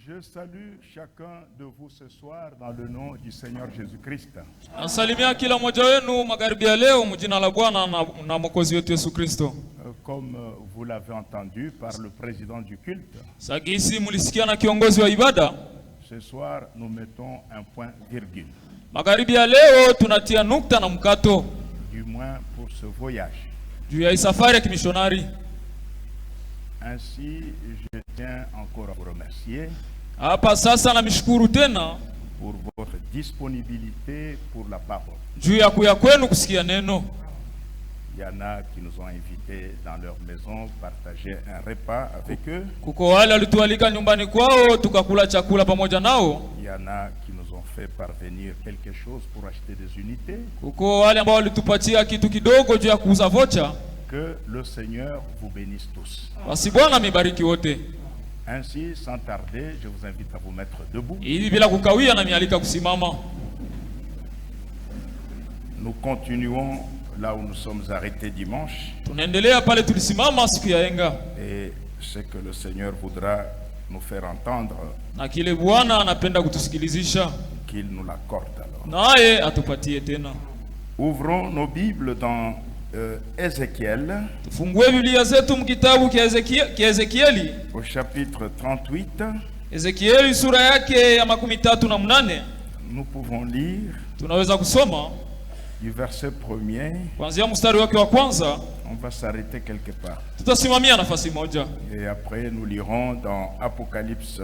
Je salue chacun de vous ce soir dans le nom du Seigneur Jésus-Christ. Nasalimia kila mmoja wenu magharibi ya leo mjina la Bwana na Mwokozi wetu Yesu Kristo. Comme vous l'avez entendu par le président du culte, Sagisi mulisikia na kiongozi wa ibada. Ce soir nous mettons un point virgule. Magharibi ya leo tunatia nukta na mkato. Du moins pour ce voyage. Juu ya safari ya kimishonari. Ainsi, je tiens encore à vous remercier. Hapa sasa namshukuru tena pour votre disponibilité pour la parole. Juu ya kuya kwenu kusikia neno. Il y en a qui nous ont invités dans leur maison partager un repas avec eux. Kuko wale walitualika nyumbani kwao tukakula chakula pamoja nao. Il y en a qui nous ont fait parvenir quelque chose pour acheter des unités. Kuko wale ambao walitupatia kitu kidogo juu ya kuuza vocha. Que le Seigneur vous bénisse tous. Basi Bwana mibariki wote. Ainsi, sans tarder, je vous invite à vous mettre debout. Hivi bila kukawia na mialika kusimama. Nous continuons là où nous sommes arrêtés dimanche. Tunaendelea pale tulisimama siku ya Enga. Et ce que le Seigneur voudra nous faire entendre, Na kile Bwana anapenda kutusikilizisha, qu'il nous l'accorde alors. naye atupatie tena. Ouvrons nos Bibles dans Ézéchiel. Tufungue Biblia zetu mkitabu kia Ezekieli. Au chapitre 38. Ezekieli sura yake ya 38. Nous pouvons lire Tunaweza kusoma du verset 1er. kuanzia mstari wake wa kwanza. On va s'arrêter quelque part. Tutasimamia nafasi moja. Et après nous lirons dans Apocalypse,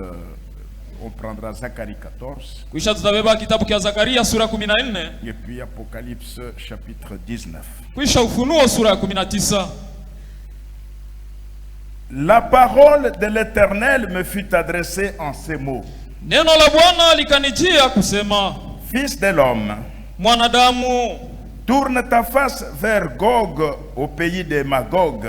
on prendra Zacharie 14. Kisha tutabeba kitabu kia Zakaria sura 14. Et puis Apocalypse chapitre 19. Kisha Ufunuo sura ya 19. La parole de l'Éternel me fut adressée en ces mots. Neno la Bwana likanijia kusema, Fils de l'homme, mwanadamu, tourne ta face vers Gog au pays de Magog,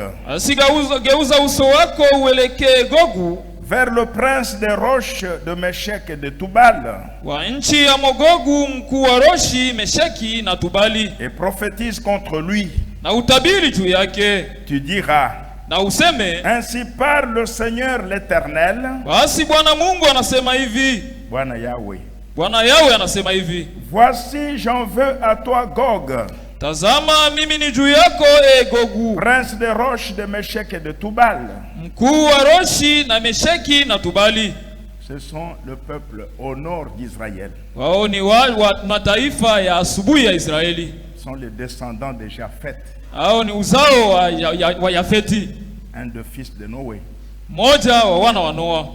geuza uso wako uelekee Gogu, vers le prince des roches de Meshek et de Tubal, wa nchi ya Mogogu, mkuu wa Roshi, Mesheki na Tubali, et prophétise contre lui. na utabiri juu yake. Tu diras, Na useme, ainsi parle le Seigneur l'Éternel, basi Bwana Mungu anasema hivi, Bwana Yahweh. Bwana Yahweh anasema hivi, Voici, j'en veux à toi Gog, tazama mimi ni juu yako Gogu, prince des roches de Meshek et de Tubal. mkuu wa Roshi na Mesheki na Tubali. Ce sont le peuple au nord d'Israël. Wao ni wa mataifa ya asubuhi ya Israeli. Ce sont les descendants de Japhet, Hao ni uzao wa Yafeti, un des fils de Noé. moja wa wana wa Noa.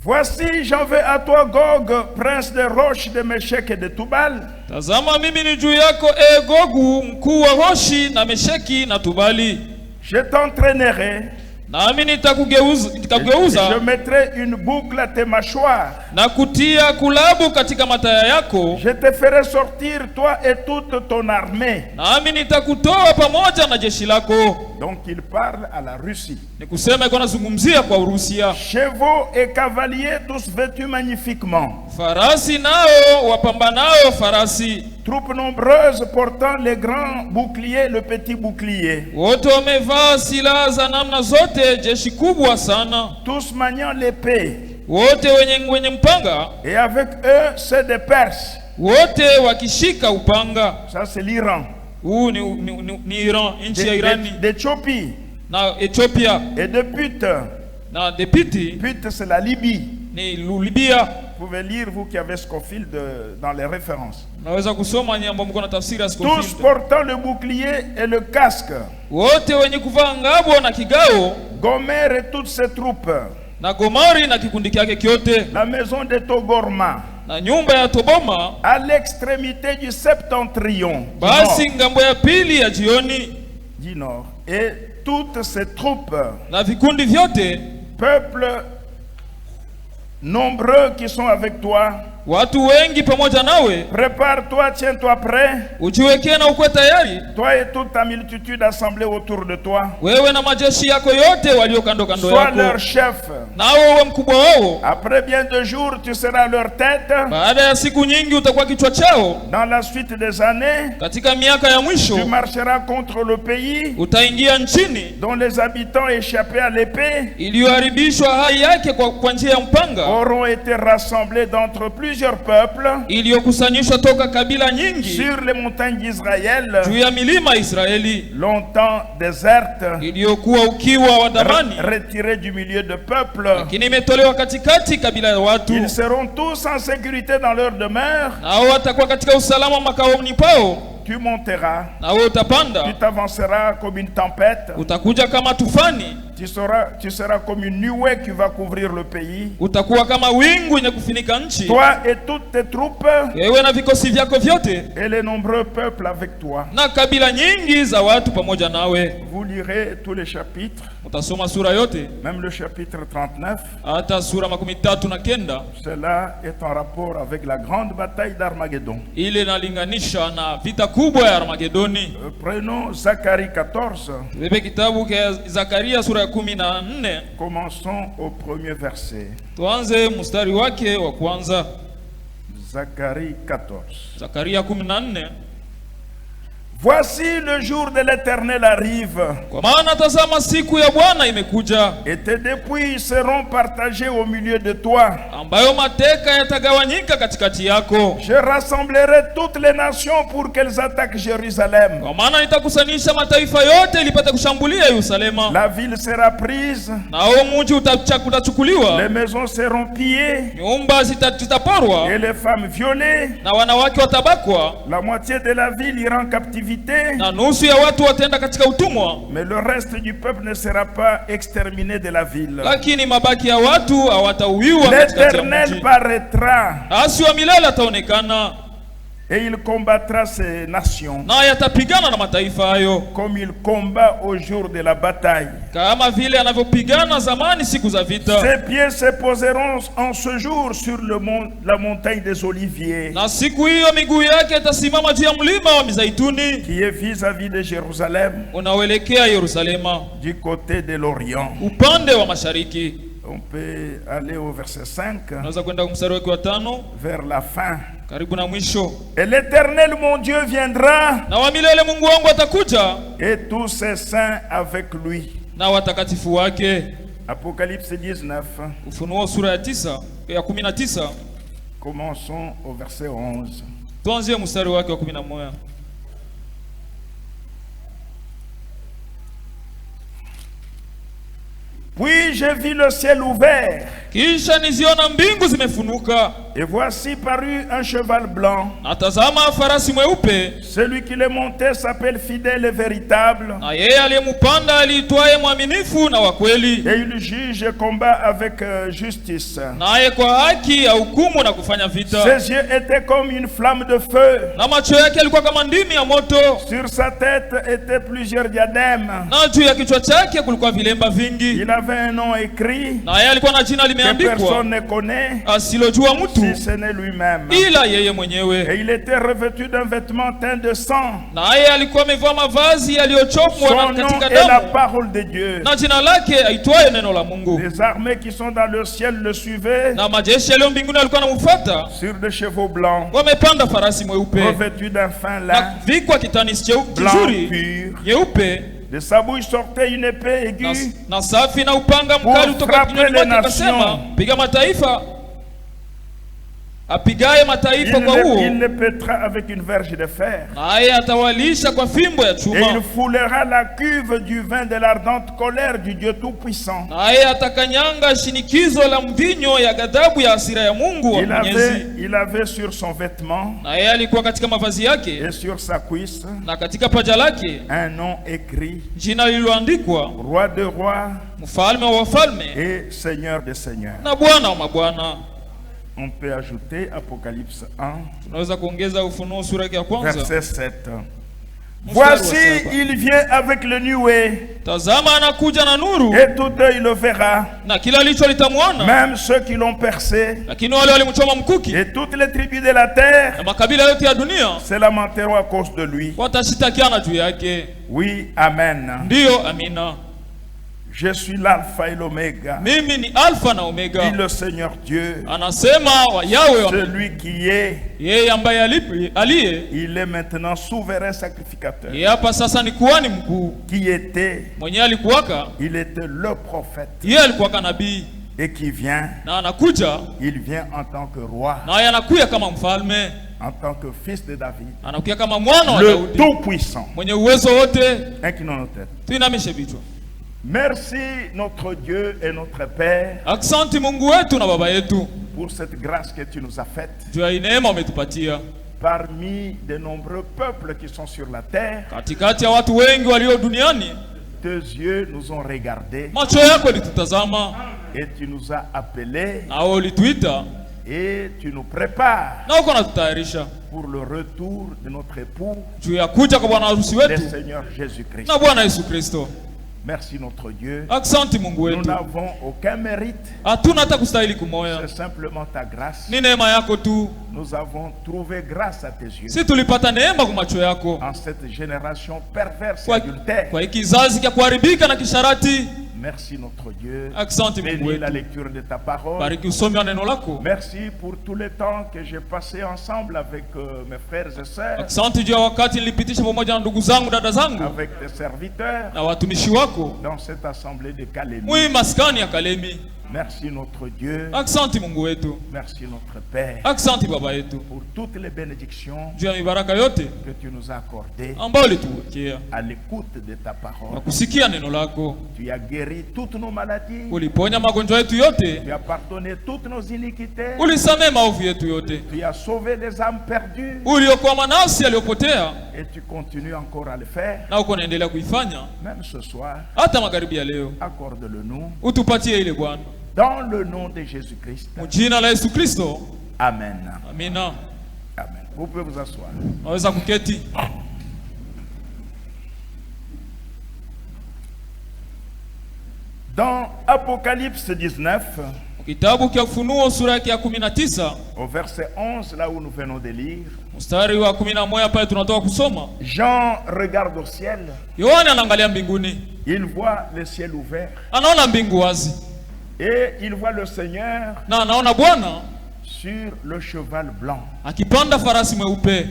Voici, j'en veux à toi Gog, prince des roches de Meshek et de Tubal. Tazama mimi ni juu yako Gogu, mkuu wa Roshi na Mesheki na Tubali. Je t'entraînerai. Nami nitakugeuza Je mettrai une boucle à tes mâchoires. na kutia kulabu katika mataya yako. Je te ferai sortir, toi et toute ton armée. Nami nitakutoa pamoja na jeshi lako. Donc il parle à la Russie. Ni kusema iko nazungumzia kwa Urusia. Chevaux et cavaliers tous vêtus magnifiquement. Farasi nao wapambanao farasi. Troupes nombreuses portant les grands boucliers, le petit bouclier. Wote wamevaa silaha za namna zote, jeshi kubwa sana. Tous maniant l'épée. Wote wenye mpanga. Et avec eux, ceux des Perses. Wote wakishika upanga. Ça c'est l'Iran. Ni Iran, nchi ya Irani. D'Éthiopie. Na Ethiopia. Et de Put. Na de Piti. Put c'est la Libye. Ni Libya. Vous pouvez lire, vous qui avez Scofield, dans les références. Tous portant le bouclier et le casque. Wote wenye kuvaa ngabo na kigao. Gomer et toutes ses troupes. Na Gomari na kikundi kyake kyote. La maison de Togorma. Na nyumba ya Toboma. À l'extrémité du septentrion. Basi ngambo ya pili ya jioni. Du nord. Et toutes ses troupes. Na vikundi vyote. Peuple nombreux qui sont avec toi. watu wengi pamoja nawe. Prépare-toi, tiens-toi prêt. Ujiwekee na ukwe tayari, Toi et toute ta multitude assemblée autour de toi. wewe na majeshi yako yote walio kando kando Sois leur yako, chef. nawe uwe mkubwa wao. Après bien 2 jours, tu seras leur tête. Baada ya siku nyingi utakuwa kichwa chao. Dans la suite des années, Katika miaka ya mwisho tu marcheras contre le pays utaingia nchini dont les habitants échappés à l'épée iliyoharibishwa hai yake kwa njia ya mpanga, auront été rassemblés d'entre plusieurs peuples iliyokusanyishwa toka kabila nyingi sur les montagnes d'Israël, juu ya milima ya Israeli longtemps désertes, iliyokuwa ukiwa wa damani, retirés du milieu de peuples. lakini imetolewa katikati kabila ya watu. Ils seront tous en sécurité dans leur demeure. Nao watakuwa katika usalama makaoni pao. Tu monteras, Nawe utapanda, tu t'avanceras comme une tempête, utakuja kama tufani, tu seras comme une nuée qui va couvrir le pays. utakuwa kama wingu yenye kufunika nchi, Toi et toutes tes troupes wewe na vikosi vyako vyote et les nombreux peuples avec toi. na kabila nyingi za watu pamoja nawe. Vous lirez tous les chapitres, Utasoma sura yote, même le chapitre 39. hata sura 39. Cela est en rapport avec la grande bataille d'Armageddon. Ile inalinganisha na vita kubwa ya Armagedoni. Prenons Zacharie 14. Bebe kitabu cha Zakaria sura ya 14. Commençons au premier verset. Tuanze mstari wake wa kwanza. Zacharie 14. Zakaria 14. Voici le jour de l'Éternel arrive, Kwa maana tazama siku ya Bwana imekuja, et tes dépouilles seront partagées au milieu de toi. ambayo mateka yatagawanyika katikati yako. Je rassemblerai toutes les nations pour qu'elles attaquent Jérusalem. Kwa maana nitakusanisha mataifa yote ilipate kushambulia Yerusalema. La ville sera prise, Nao mji utachukuliwa, les maisons seront pillées, nyumba zitaporwa, et les femmes violées. na wanawake watabakwa, La moitié de la ville ira en captivité, na nusu ya watu wataenda katika utumwa, mais le reste du peuple ne sera pas exterminé de la ville. lakini mabaki ya watu hawatauiwa katikati ya L'Éternel mji. paraîtra, Asi wa milele ataonekana, et il combattra ces nations naye atapigana na mataifa hayo comme il combat au jour de la bataille. kama vile anavyopigana zamani siku za vita. Ses pieds se poseront en ce jour sur la montagne des Oliviers, Na siku hiyo miguu yake itasimama juu ya mlima wa Mizeituni qui est vis-à-vis de Jérusalem, unaoelekea Yerusalema du côté de l'Orient. upande wa mashariki. On peut aller au verset 5, Unaweza kwenda mstari wake wa 5 vers la fin. karibu na mwisho. Et l'Éternel mon Dieu viendra, Na wa milele Mungu wangu atakuja et tous ses saints avec lui. na watakatifu wake. Apocalypse 19, Ufunuo sura ya 19. commençons au verset 11. Tuanzie mstari wake wa 11. Puis j'ai vu le ciel ouvert, Kisha niziona mbingu zimefunuka, et voici parut un cheval blanc. na tazama farasi mweupe, Celui qui le montait s'appelle fidèle et véritable, na yeye aliyempanda aliitwaye mwaminifu na wa kweli, et il juge et combat avec justice. naye kwa haki ahukumu na kufanya vita. Ses yeux étaient comme une flamme de feu. Na macho yake yalikuwa kama ndimi ya moto, Sur sa tête étaient plusieurs diadèmes. na juu ya kichwa chake kulikuwa vilemba vingi. Il avait un nom écrit Na yeye alikuwa na jina que limeandikwa personne ne connaît, asilojua mtu si ce n'est lui-même. ila yeye mwenyewe. Et il était revêtu d'un vêtement teint de sang. Naye alikuwa amevaa mavazi yaliyochomwa Son na nom katika est la damu, parole de Dieu. na jina lake aitwaye neno la Mungu. Les armées qui sont dans le ciel le suivaient Na majeshi yaliyo mbinguni alikuwa anamfuata, sur des chevaux blancs, wamepanda farasi mweupe revêtus d'un fin na lin, vikwa kitani blanc kizuri pur. nyeupe, De sa bouche sortait une épée na, aiguë na safi na upanga mkali kutoka frapper kinywani les mwake, akasema, nations. piga mataifa, apigaye mataifa kwa huo, il le pètera avec une verge de fer. naye atawalisha kwa fimbo ya Et il chuma, foulera la cuve du vin de l'ardente colère du Dieu Tout-Puissant. naye atakanyanga shinikizo la mvinyo ya ghadhabu ya hasira ya Mungu wa Mwenyezi. Il avait sur son vêtement Naye alikuwa katika mavazi yake et sur sa cuisse na katika paja lake un nom écrit, jina lililoandikwa, Roi de rois mfalme wa wafalme et Seigneur des seigneurs. na Bwana wa mabwana. On peut ajouter Apocalypse 1, Tunaweza kuongeza Ufunuo sura ya kwanza verset 7. Voici, il vient avec le nuée. Tazama anakuja na nuru. Et tout œil le verra. Na kila licho litamwona. Même ceux qui l'ont percé. Lakini wale walimchoma mkuki. Et toutes les tribus de la terre. Na makabila yote ya dunia. Se lamenteront à cause de lui. Watashitakiana juu yake. Oui, amen. Ndiyo, amina. Je suis l'alpha et l'oméga. Mimi ni alpha na omega. Dit le Seigneur Dieu. Anasema wa Yahweh. Celui qui est. Yeye ambaye aliye. Il est maintenant souverain sacrificateur. Yeye hapa sasa ni kuhani mkuu. Qui était. Mwenye alikuwaka. Il était le prophète. Yeye alikuwaka nabii. Et qui vient. Na anakuja. Il vient en tant que roi. Na yeye anakuja kama mfalme. En tant que fils de David. Anakuja kama mwana wa Daudi. Le tout-puissant. Mwenye uwezo wote. Inclinons nos têtes. Tuinamishe vichwa. Merci notre Dieu et notre Père. Asante Mungu wetu na baba yetu. Pour cette grâce que tu nous as faite. Juu ya neema umetupatia. Parmi de nombreux peuples qui sont sur la terre. Katikati ya watu wengi walio duniani. Tes yeux nous ont regardés. Macho yako yalitutazama. Et tu nous as appelés. Na ulituita. Et tu nous prépares. Na uko natutayarisha. Pour le retour de notre époux. Juu ya kuja kwa bwana harusi wetu. Le Seigneur Jésus-Christ. Na Bwana Yesu Kristo. Merci notre Dieu. Asante Mungu wetu. Nous n'avons aucun mérite. Hatuna hata kustahili kumoya. C'est simplement ta grâce. Ni neema yako tu. Nous avons trouvé grâce à tes yeux. Si tulipata neema kwa macho yako. En cette génération perverse et adultère. Kwa kizazi cha kuharibika na kisharati. Merci notre Dieu. Asante Mungu wetu. La lecture de ta parole. Bariki usomi wa neno lako. Merci pour tout le temps que j'ai passé ensemble avec mes frères et sœurs. Asante juu ya wakati nilipitisha pamoja na ndugu zangu dada zangu. Avec tes serviteurs. Na watumishi wako. Dans cette assemblée de Kalemi. Mwi maskani ya Kalemi. Merci notre Dieu. Asante Mungu wetu. Merci notre Père. Asante baba yetu. Pour toutes les bénédictions. Juu ya mibaraka yote que tu nous as accordées. Ambayo ulituwekea. À l'écoute de ta parole. Na kusikia neno lako. Tu as guéri toutes nos maladies. Uliponya magonjwa yetu yote. Tu as pardonné toutes nos iniquités. Ulisamehe maovu yetu yote. Tu as sauvé les âmes perdues. Uliokoa manafsi yaliyopotea. Et tu continues encore à le faire. Na uko naendelea kuifanya. Même ce soir. Hata magharibi ya leo. Accorde-le nous. Utupatie ile Bwana. Dans le nom de Jésus-Christ. Mjina la Yesu Kristo. Amen. Amina. Amen. Vous pouvez vous asseoir. Naweza kuketi. Dans Apocalypse 19. Kitabu cha Ufunuo sura yake ya 19. Au verset 11 là où nous venons de lire. Mstari wa 11 pale tunatoka kusoma. Jean regarde au ciel. Yohana anaangalia mbinguni. Il voit le ciel ouvert. Anaona mbingu wazi. Et il voit le Seigneur. Na anaona Bwana sur le cheval blanc. Akipanda farasi mweupe.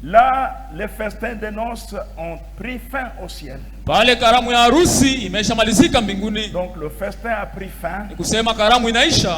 Là, les festins de noces ont pris fin au ciel. Pale karamu ya harusi imeshamalizika mbinguni. Donc le festin a pris fin. Ni kusema karamu inaisha.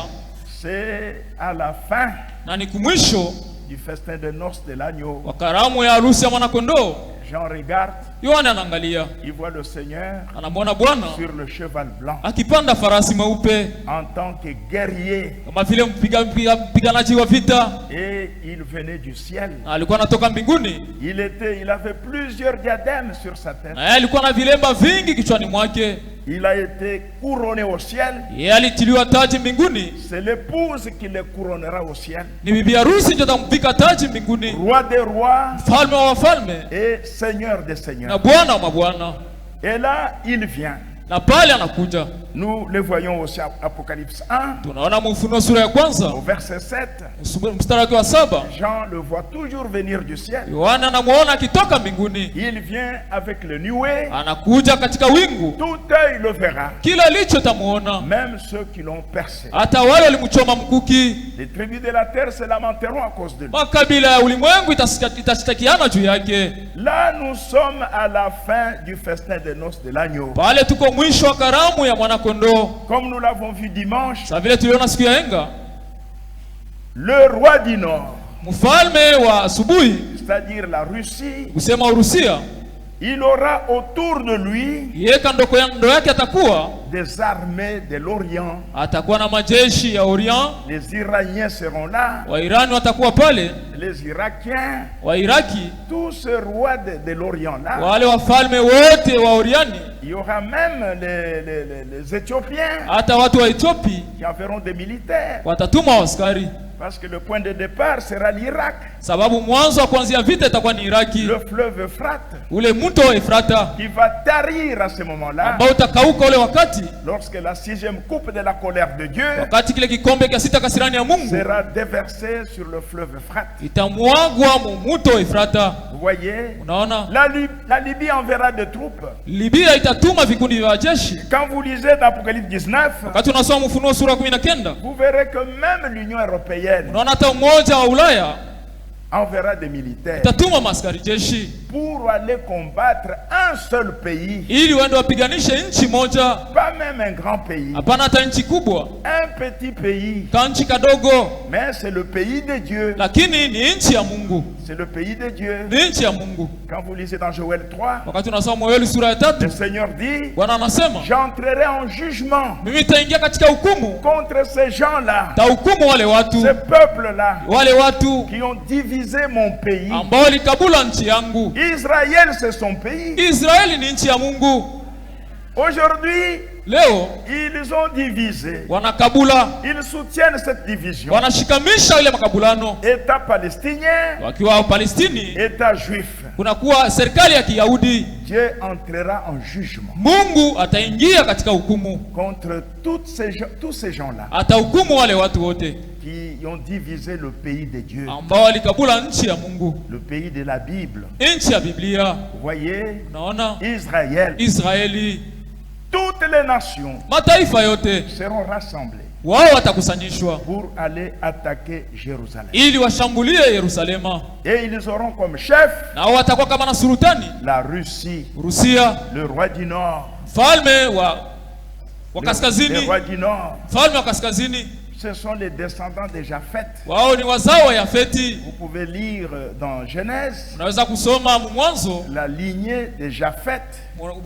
C'est à la fin. Na ni kumwisho du festin de noces de l'agneau. Wa karamu ya harusi ya mwana kondoo. Jean regarde. Yohana anaangalia. Il voit le Seigneur. Anamwona Bwana sur le cheval blanc. Akipanda farasi mweupe. En tant que guerrier. Kama vile mpiganaji wa vita. Et il venait du ciel. Alikuwa anatoka mbinguni. Il avait plusieurs diadèmes sur sa tête. Alikuwa na vilemba vingi kichwani mwake. Il a été couronné au ciel. Yeye alitiliwa taji mbinguni. C'est l'épouse qui le couronnera au ciel. Ni bibi harusi ndiye atamvika taji mbinguni. Roi des rois. Mfalme wa wafalme. Et seigneur des seigneurs. Na Bwana wa mabwana. Et là, il vient. Na pale anakuja. Nous le voyons aussi à Apocalypse 1. Tunaona Ufunuo sura ya kwanza. Au verset 7. Mstari wa 7. Jean le voit toujours venir du ciel. Yohana anamuona akitoka mbinguni. Il vient avec le nuée. Anakuja katika wingu. Tout œil le verra. Kila licho tamuona. Même ceux qui l'ont percé. Hata wale walimchoma mkuki. Les tribus de la terre se lamenteront à cause de lui. Makabila ya ulimwengu itashtakiana juu yake. Là, nous sommes à la fin du festin de noces de l'agneau. Pale tuko mwisho wa karamu ya mwana kondoo. Comme nous l'avons vu dimanche. Sa vile tuliona siku ya enga. Le roi du nord. Mfalme wa asubuhi. C'est-à-dire la Russie. Kusema Urusia. Il aura autour de lui. Yeye kando yake atakuwa des armées de l'Orient. Atakuwa na majeshi ya Orient. Les Iraniens seront là. Wairani watakuwa pale. Les Irakiens. Wairaki. Tous ces rois de l'Orient là. Wale wafalme wote wa Oriani. Il y aura même les Éthiopiens. Hata watu wa Ethiopia qui enverront des militaires. Watatuma askari. Parce que le point de départ sera l'Irak. Sababu mwanzo wa kuanzia vita itakuwa ni Iraki. Le fleuve Euphrate. Ule mto wa Efrata. Qui va tarir à ce moment-là. Ambao utakauka ule wakati. Lorsque la 6e coupe de la colère de Dieu. Wakati kile kikombe cha sita kasirani ya Mungu. Sera déversé sur le fleuve Euphrate. Itamwagwa mu mto wa Efrata. Vous voyez? Unaona? La Libye enverra des troupes. Libya itatuma vikundi vya jeshi. Quand vous lisez dans Apocalypse 19. Wakati unasoma Ufunuo sura 19. Vous verrez que même l'Union européenne. Unaona hata umoja wa Ulaya enverra des militaires itatuma maskari jeshi pour aller combattre un seul pays, ili waende wapiganishe nchi moja, pas même un grand pays, hapana hata nchi kubwa, un petit pays, kanchi kadogo, mais c'est le pays de Dieu, lakini ni nchi ya Mungu, c'est le pays de Dieu. ni nchi ya Mungu. Quand vous lisez dans Joël 3, wakati unasoma Yoeli sura ya 3, le Seigneur dit, Bwana anasema, j'entrerai en jugement mimi nitaingia katika hukumu contre ces gens-là, tahukumu wale watu, ces peuples-là, wale watu qui ont divisé mon pays. ambao walikabula nchi yangu. Israël, c'est son pays. Israeli ni nchi ya Mungu. Aujourd'hui, leo ils ont divisé. Wanakabula. Ils soutiennent cette division. Wanashikamisha ile makabulano. État palestinien, wakiwa Palestini, État juif. Kunakuwa serikali ya Kiyahudi. Dieu entrera en jugement. Mungu ataingia katika hukumu contre tous ces gens-là. Atahukumu wale watu wote qui ont divisé le pays de Dieu. ambao walikabula nchi ya Mungu. Le pays de la Bible. Nchi ya Biblia. Vous voyez? Naona Israël. Israeli. Toutes les nations mataifa yote seront rassemblées. Wao watakusanyishwa pour aller attaquer Jérusalem. Ili washambulie Yerusalema. Et ils auront comme chef na watakuwa kama na sultani la Russie, Rusia, le roi du Nord, mfalme wa kaskazini, le roi du Nord. Mfalme wa kaskazini. Ce sont les descendants de Japhet. Wao ni wazao wa Yafeti. Vous pouvez lire dans Genèse. Unaweza kusoma Mwanzo la lignée de Japhet.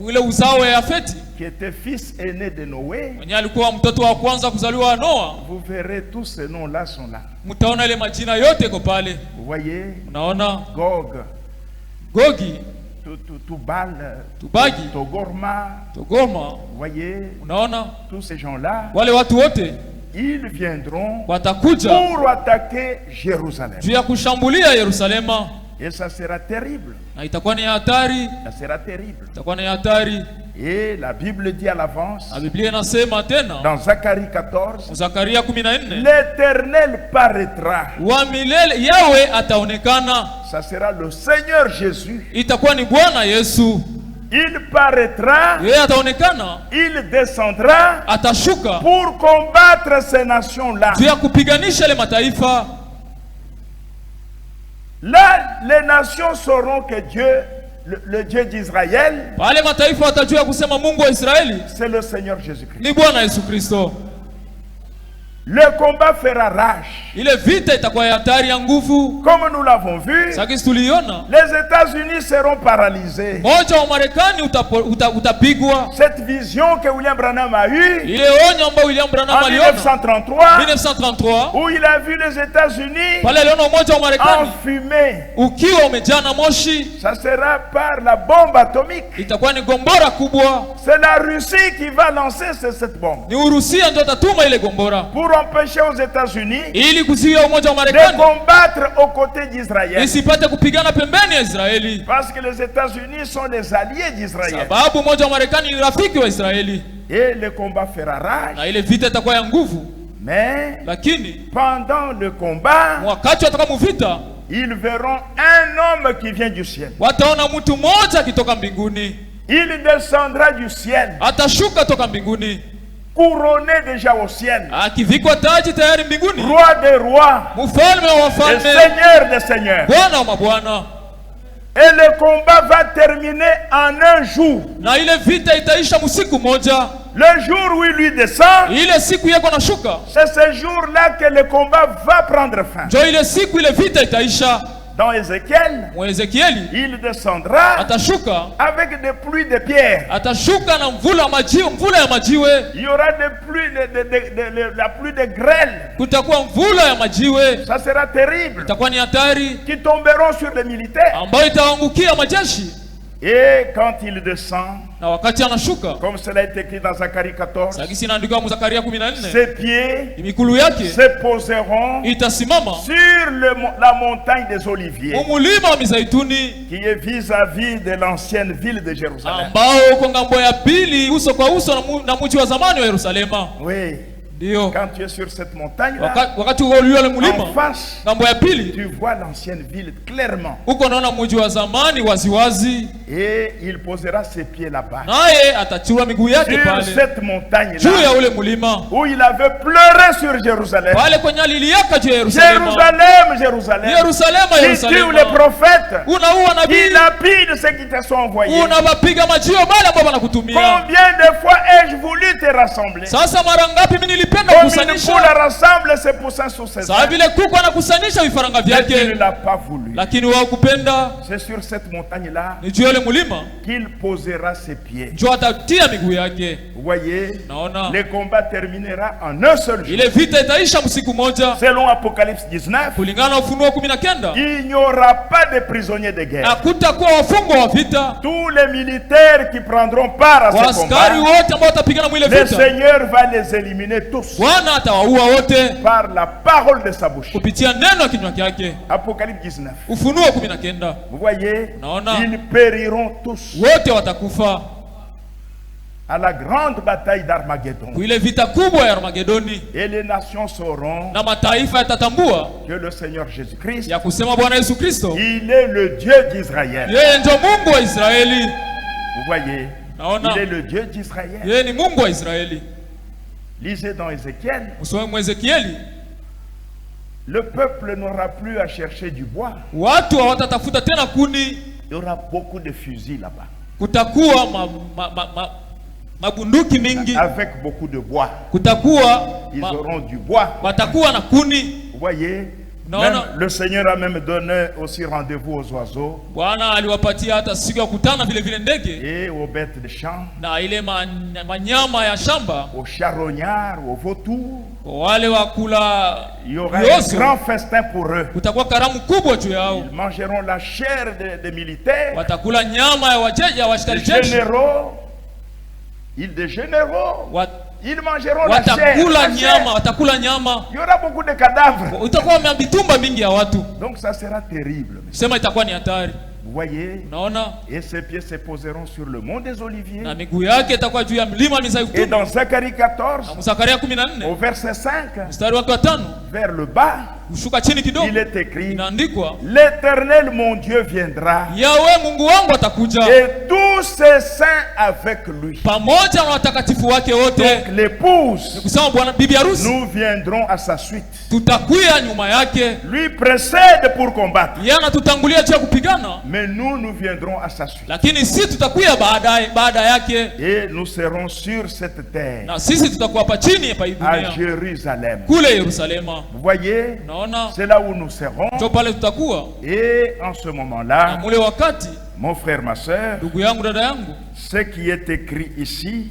Ule uzao wa Yafeti. Qui était fils aîné de Noé. Mwenye alikuwa mtoto wa kwanza kuzaliwa Noa. Vous verrez tous ces noms-là sont là. Mtaona ile majina yote iko pale. Vous voyez? Unaona? Gog. Gogi. Tubal. Tubagi. Togorma. Togorma. Vous voyez? Unaona? Tous ces gens-là. Wale watu wote. Ils viendront watakuja pour attaquer Jérusalem. juu ya kushambulia Yerusalema. Et ça sera terrible. Na itakuwa ni hatari. Ça sera terrible. Itakuwa ni hatari. Et la Bible dit à l'avance. La Biblia inasema tena. Dans Zacharie 14. Zakaria 14. L'Éternel paraîtra. Wa milele Yahweh ataonekana. Ça sera le Seigneur Jésus. Itakuwa ni Bwana Yesu. Il paraîtra, il descendra atashuka pour combattre ces nations-là. Là, les nations sauront que Dieu, le Dieu d'Israël, c'est le Seigneur Jésus-Christ. Le combat fera rage. Comme nous l'avons vu, les États-Unis seront paralysés. Cette vision que William Branham a eue en 1933, où il a vu les États-Unis enfumés, ça sera par la bombe atomique. C'est la Russie qui va lancer cette bombe. Pour empêcher aux États-Unis de combattre aux côtés d'Israël. Parce que les États-Unis sont les alliés d'Israël. Et le combat fera rage. Mais pendant le combat, ils verront un homme qui vient du ciel. Il descendra du ciel, couronné déjà au ciel, roi des rois, et seigneur des seigneurs. Et le combat va terminer en un jour. Le jour où il lui descend, c'est ce jour-là que le combat va prendre fin. Dans Ézéchiel, il descendra avec des pluies de pierres. Il y aura la pluie de grêle. Ça sera terrible. Qui tomberont sur les militaires. Et quand il descend, Comme cela est écrit dans Zacharie 14. Ses pieds se poseront sur la montagne des Oliviers, qui est vis-à-vis de l'ancienne ville de Jérusalem. Oui. Quand tu es sur cette montagne-là, en face, tu vois l'ancienne ville clairement. Et il posera ses pieds là-bas. Sur cette montagne-là, où il avait pleuré sur Jérusalem. Jérusalem, qui tue les prophètes, qui lapide ceux qui te sont envoyés. Combien de fois ai-je voulu te rassembler? Comme une poule rassemble ses poussins sous ses ailes. Mais tu ne l'as pas voulu. C'est sur cette montagne-là qu'il posera ses pieds. Vous voyez, le combat terminera en un seul jour. Selon Apocalypse 19, il n'y aura pas de prisonniers de guerre. Tous les militaires qui prendront part à ce combat, le Seigneur va les éliminer tous par la parole de sa bouche. Apocalypse 19. Vous voyez, ils périront tous à la grande bataille d'Armageddon. Et les nations sauront que le Seigneur Jésus-Christ, il est le Dieu d'Israël. Vous voyez, il est le Dieu d'Israël. Lisez dans Ézéchiel. Le peuple n'aura plus à chercher du bois. Il y aura beaucoup de fusils là-bas. Avec beaucoup de bois. Ils auront du bois. Vous voyez, même, le Seigneur a même donné aussi rendez-vous aux oiseaux et aux bêtes de champ, aux charognards, aux vautours. Il y aura un grand festin pour eux. Ils mangeront la chair des militaires, des généraux. Ils mangeront la chair. Il y aura beaucoup de cadavres. Donc ça sera terrible. Vous voyez, et ses pieds se poseront sur le mont des Oliviers. Et dans Zacharie 14, au verset 5, vers le bas, il est écrit: l'Éternel mon Dieu viendra, et tous ses saints avec lui. Donc l'épouse, nous viendrons à sa suite. Lui précède pour combattre, mais nous viendrons à sa suite. Et nous serons sur cette terre, à Jérusalem. Vous voyez, c'est là où nous serons. Et en ce moment-là, mon frère, ma soeur, ce qui est écrit ici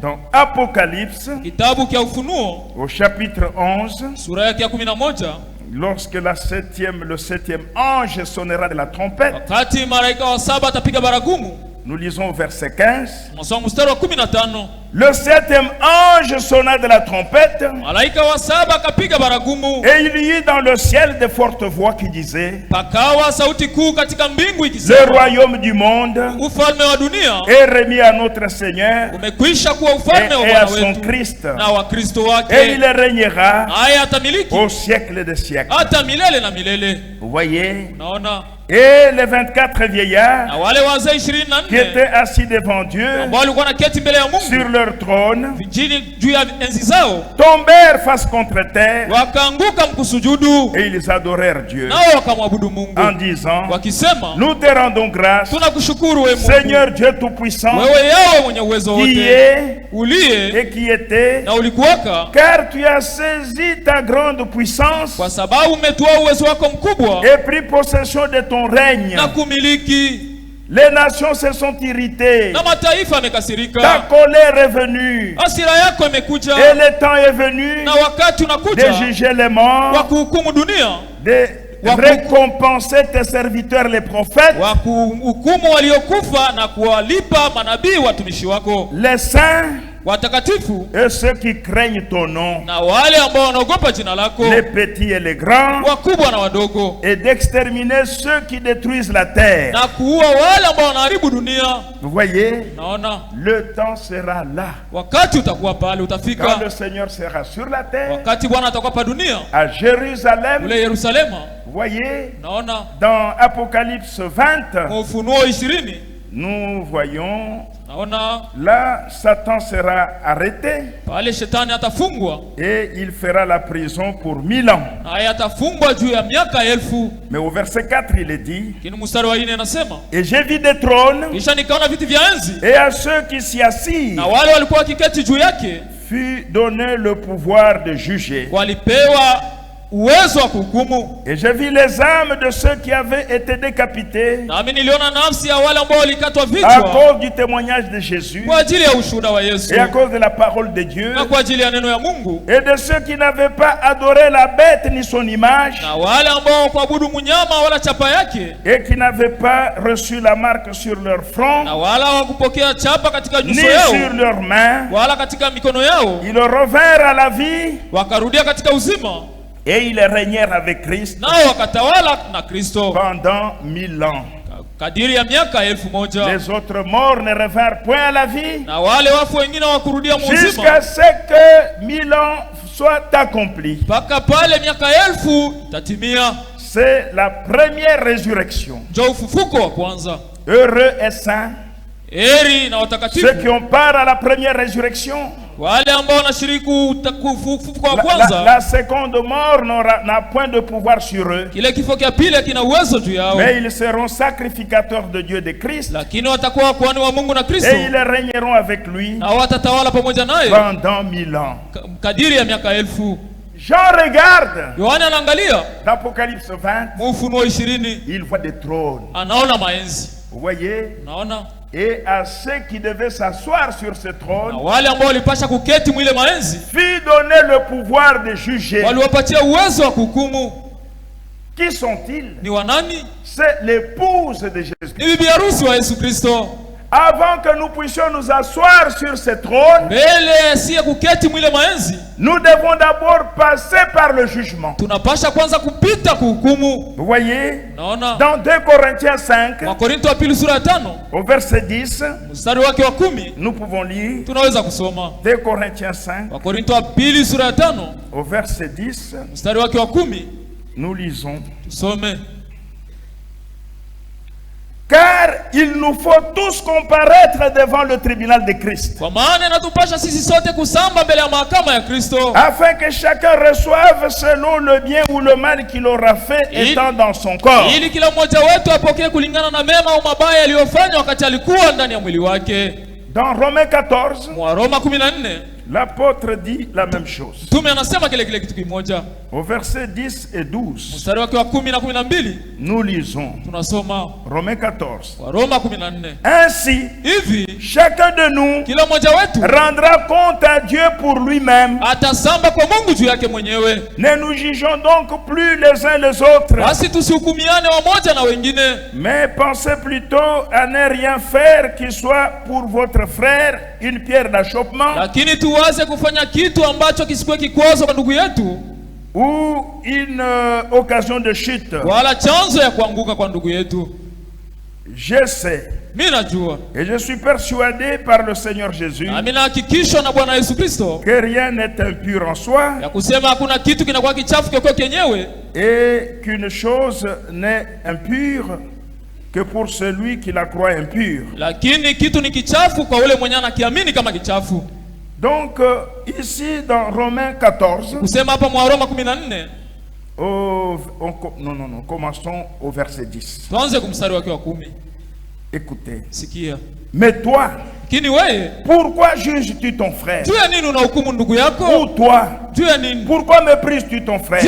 dans Apocalypse au chapitre 11, lorsque le septième ange sonnera de la trompette, nous lisons au verset 15. Le septième ange sonna de la trompette, et il y eut dans le ciel de fortes voix qui disaient: le royaume du monde est remis à notre Seigneur et à son Christ, et il régnera au siècle des siècles. Vous voyez, et les 24 vieillards qui étaient assis devant Dieu sur leur trône tombèrent face contre terre, et ils adorèrent Dieu en disant: nous te rendons grâce, Seigneur Dieu Tout-Puissant, qui est et qui était, car tu as saisi ta grande puissance et pris possession de ton règne. Les nations se sont irritées. Ta colère est venue. Et le temps est venu de juger les morts, récompenser tes serviteurs les prophètes, les saints et ceux qui craignent ton nom, les petits et les grands, et d'exterminer ceux qui détruisent la terre. Vous voyez, le temps sera là. Quand le Seigneur sera sur la terre, à Jérusalem, vous voyez, dans Apocalypse 20, nous voyons là, Satan sera arrêté et il fera la prison pour 1000 ans. Mais au verset 4, il est dit: et j'ai vu des trônes, et à ceux qui s'y assisent fut donné le pouvoir de juger. Et j'ai vu les âmes de ceux qui avaient été décapités à cause du témoignage de Jésus et à cause de la parole de Dieu, et de ceux qui n'avaient pas adoré la bête ni son image, et qui n'avaient pas reçu la marque sur leur front ni sur leurs mains. Ils revinrent à la vie et ils régnèrent avec Christ pendant 1000 ans. Les autres morts ne revinrent point à la vie jusqu'à ce que 1000 ans soient accomplis. C'est la première résurrection. Heureux et saints ceux qui ont part à la première résurrection. La seconde mort n'a point de pouvoir sur eux, mais ils seront sacrificateurs de Dieu de Christ, et ils régneront avec lui pendant 1000 ans. Jean regarde l'Apocalypse 20, il voit des trônes. Vous voyez? Et à ceux qui devaient s'asseoir sur ce trône fut donné le pouvoir de juger. Qui sont-ils? C'est l'épouse de Jésus-Christ. Avant que nous puissions nous asseoir sur ce trône, nous devons d'abord passer par le jugement. Vous voyez, dans 2 Corinthiens 5, au verset 10, nous pouvons lire 2 Corinthiens 5, au verset 10, nous lisons: car il nous faut tous comparaître devant le tribunal de Christ, afin que chacun reçoive selon le bien ou le mal qu'il aura fait étant dans son corps. Dans Romains 14, l'apôtre dit la même chose. Au verset 10 et 12, nous lisons Romains 14. Ainsi, chacun de nous rendra compte à Dieu pour lui-même. Ne nous jugeons donc plus les uns les autres, mais pensez plutôt à ne rien faire qui soit pour votre frère une pierre d'achoppement ou une occasion de chute. Je sais et je suis persuadé par le Seigneur Jésus que rien n'est impur en soi et qu'une chose n'est impure que pour celui qui la croit impure. Donc ici dans Romains 14, commençons au verset 10. Écoutez. Mais toi, pourquoi juges-tu ton frère? Ou toi, pourquoi méprises-tu ton frère?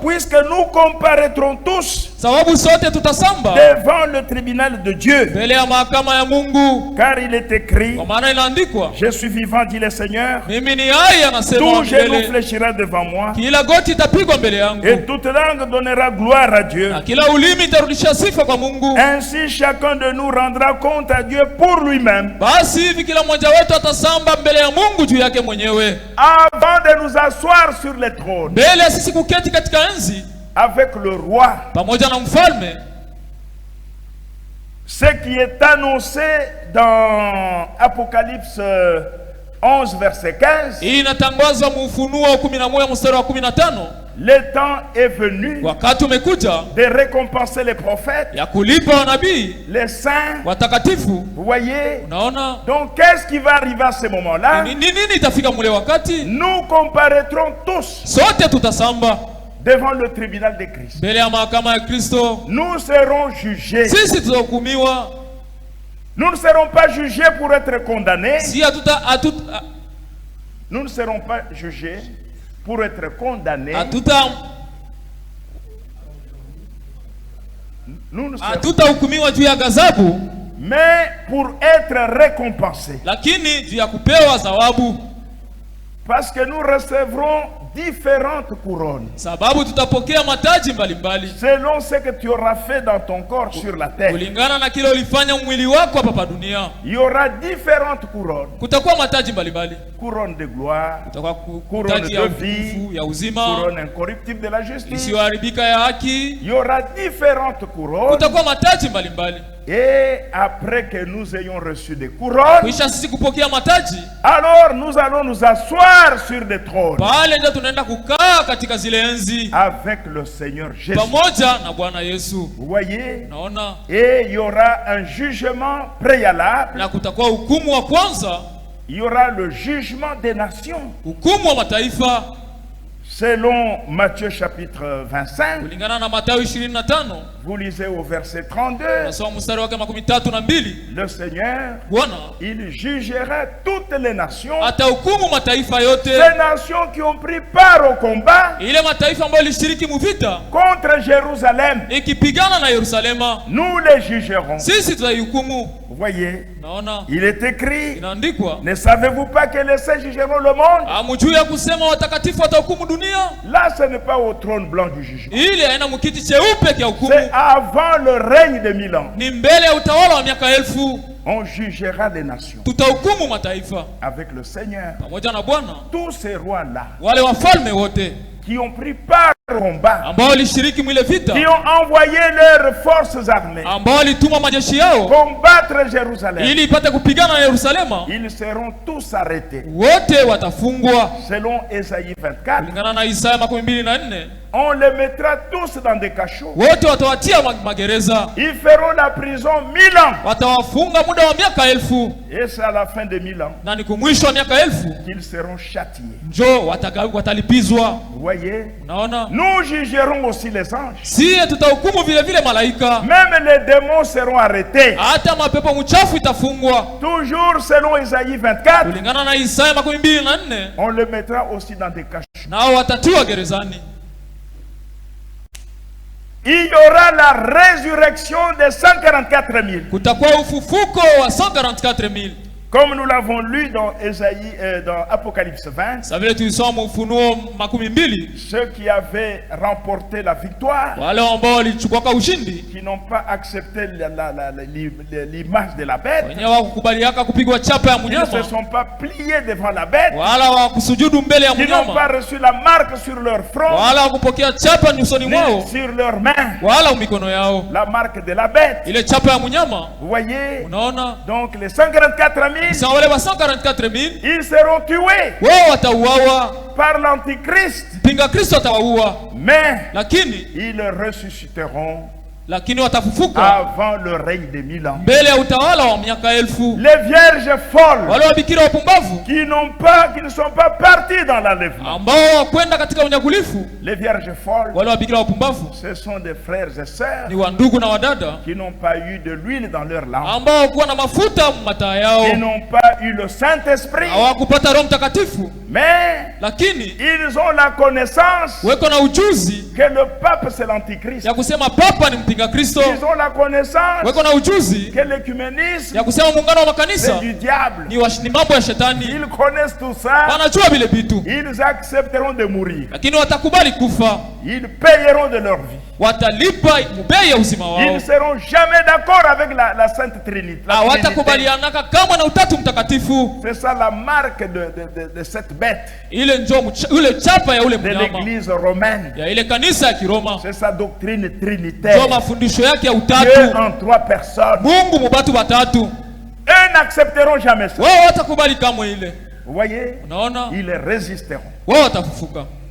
Puisque nous comparaîtrons tous sababu sote tutasamba devant le tribunal de Dieu. mbele ya mahakama ya Mungu. Car il est écrit, kwa maana inaandikwa, je suis vivant, dit le Seigneur, mimi ni hai, anasema, tout genou fléchira devant moi, kila goti itapigwa mbele yangu, et toute langue donnera gloire à Dieu. na kila ulimi itarudisha sifa kwa Mungu. Ainsi chacun de nous rendra compte à Dieu pour lui-même. Basi hivi kila mmoja wetu atasamba mbele ya Mungu juu yake mwenyewe, avant de nous asseoir sur le trône, mbele ya sisi kuketi katika enzi avec le roi. pamoja na mfalme. Ce qui est annoncé dans Apocalypse 11 verset 15. Hii inatangazwa Ufunuo 11 mstari wa 15. Le temps est venu wakati umekuja de récompenser les prophètes, ya kulipa wanabii, les saints, watakatifu. Vous voyez? Unaona? Donc qu'est-ce qui va arriver à ce moment-là? Nini itafika mule wakati? Nous comparaîtrons tous sote tutasamba devant le tribunal de Christ. mbele ya mahakama ya Kristo. Nous serons jugés. Sisi tutahukumiwa. Nous ne serons pas jugés pour être condamnés. Si nous ne serons pas jugés pour être condamnés. Nous ne hatutahukumiwa juu ya ghadhabu, mais pour être récompensés. Lakini juu ya kupewa thawabu. Parce que nous recevrons différentes couronnes. Sababu tutapokea mataji mbalimbali. Selon ce que tu auras fait dans ton corps sur la terre. Kulingana na kile ulifanya mwili wako hapa dunia. Il y aura différentes couronnes. Kutakuwa mataji mbalimbali. Couronne de gloire, couronne de vie, ya uzima, couronne incorruptible de la justice. Isiyoharibika ya haki. Il y aura différentes couronnes. Kutakuwa mataji mbalimbali. Et après que nous ayons reçu des couronnes, kisha sisi kupokea mataji, alors nous allons nous asseoir sur des trônes. Pale ndio tunaenda kukaa katika zile enzi avec le Seigneur Jésus. Pamoja na Bwana Yesu. Vous voyez? Naona. Et il y aura un jugement préalable. Na kutakuwa hukumu wa kwanza. Il y aura le jugement des nations. Hukumu wa mataifa. Selon Matthieu chapitre 25, vous lisez au verset 32, le Seigneur, il jugera toutes les nations, ces nations qui ont pris part au combat contre Jérusalem. Nous les jugerons. Vous voyez, il est écrit, ne savez-vous pas que les saints jugeront le monde? Là, ce n'est pas au trône blanc du jugement. C'est avant le règne de 1000 ans. On jugera les nations avec le Seigneur. Tous ces rois-là qui ont pris part au combat, qui ont envoyé leurs forces armées combattre Jérusalem, ils seront tous arrêtés. Selon Ésaïe 24, on les mettra tous dans des cachots. Ils feront la prison 1000 ans. Et c'est à la fin de 1000 ans qu'ils seront châtiés. Vous voyez? Nous jugerons aussi les anges. Même les démons seront arrêtés. Toujours selon Ésaïe 24, on les mettra aussi dans des cachots. Il y aura la résurrection des 144 000. Comme nous l'avons lu dans dans Apocalypse 20, ceux qui avaient remporté la victoire, qui n'ont pas accepté l'image de la bête, ils ne se sont pas pliés devant la bête, ils n'ont pas reçu la marque sur leur front, ni sur leurs mains, la marque de la bête. Vous voyez? Donc les 144 000, ils seront tués par l'Antichrist, mais ils ressusciteront avant le règne de 1000 ans. Les vierges folles qui ne sont pas parties dans l'enlèvement. Les vierges folles, ce sont des frères et sœurs qui n'ont pas eu de l'huile dans leur lampe, qui n'ont pas eu le Saint-Esprit, Mais ils ont la connaissance que le pape c'est l'antichrist. Ils ont la connaissance que l'écuménisme c'est du diable. Ils connaissent tout ça. Ils accepteront de mourir. Ils payeront de leur vie. Ils ne seront jamais d'accord avec la Sainte Trinité. C'est ça la marque de cette bête de l'église romaine. C'est sa doctrine trinitaire. Dieu en 3 personnes. Eux n'accepteront jamais ça. Vous voyez, ils résisteront.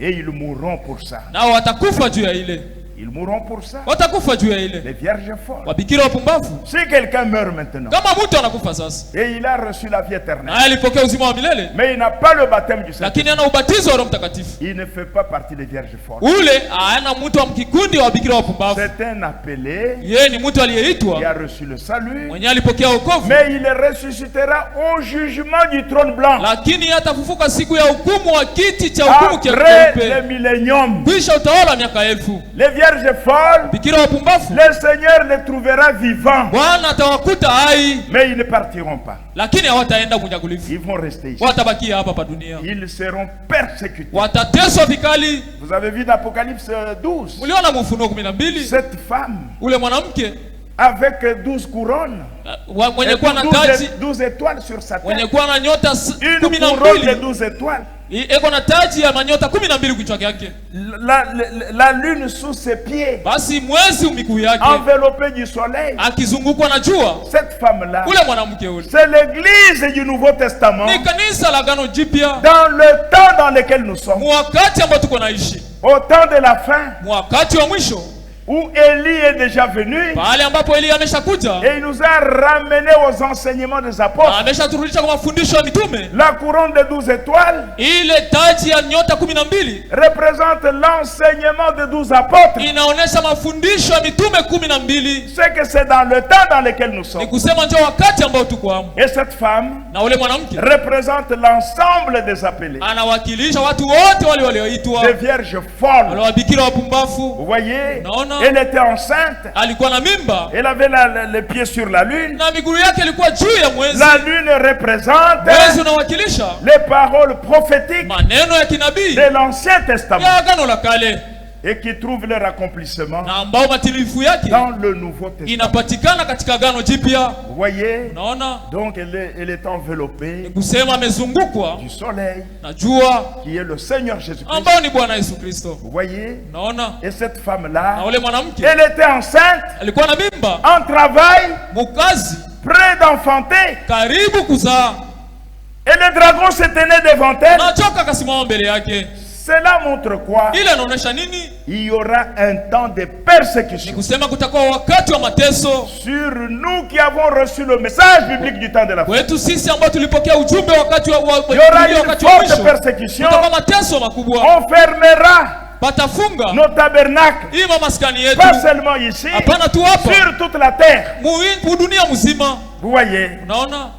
Et ils mourront pour ça. Ils mourront pour ça. Les vierges folles. Si quelqu'un meurt maintenant et il a reçu la vie éternelle, mais il n'a pas le baptême du Saint-Esprit, il ne fait pas partie des vierges folles. C'est un appelé qui a reçu le salut, mais il ressuscitera au jugement du trône blanc après le millénium. Les vierges folles, le Seigneur les trouvera vivants, mais ils ne partiront pas. Ils vont rester ici. Ils seront persécutés. Vous avez vu d'Apocalypse 12 cette femme avec 12 couronnes et 12 étoiles sur sa tête. Une couronne de 12 étoiles. La lune sous ses pieds, enveloppée du soleil. Cette femme-là, c'est l'église du Nouveau Testament dans le temps dans lequel nous sommes, au temps de la fin, où Élie est déjà venu et il nous a ramené aux enseignements des apôtres. La couronne de 12 étoiles représente l'enseignement de 12 apôtres. C'est que c'est dans le temps dans lequel nous sommes. Et cette femme représente l'ensemble des appelés, des vierges folles. Vous voyez, elle était enceinte. Elle avait les pieds sur la lune. La lune représente les paroles prophétiques de l'Ancien Testament et qui trouvent leur accomplissement dans le Nouveau Testament. Vous voyez, donc elle est enveloppée du soleil qui est le Seigneur Jésus-Christ. Vous voyez, et cette femme-là, elle était enceinte, en travail, près d'enfanter, et le dragon se tenait devant elle. Cela montre quoi? Il y aura un temps de persécution sur nous qui avons reçu le message biblique du temps de la fin. Il y aura une forte persécution. On fermera nos tabernacles, pas seulement ici, sur toute la terre. Vous voyez,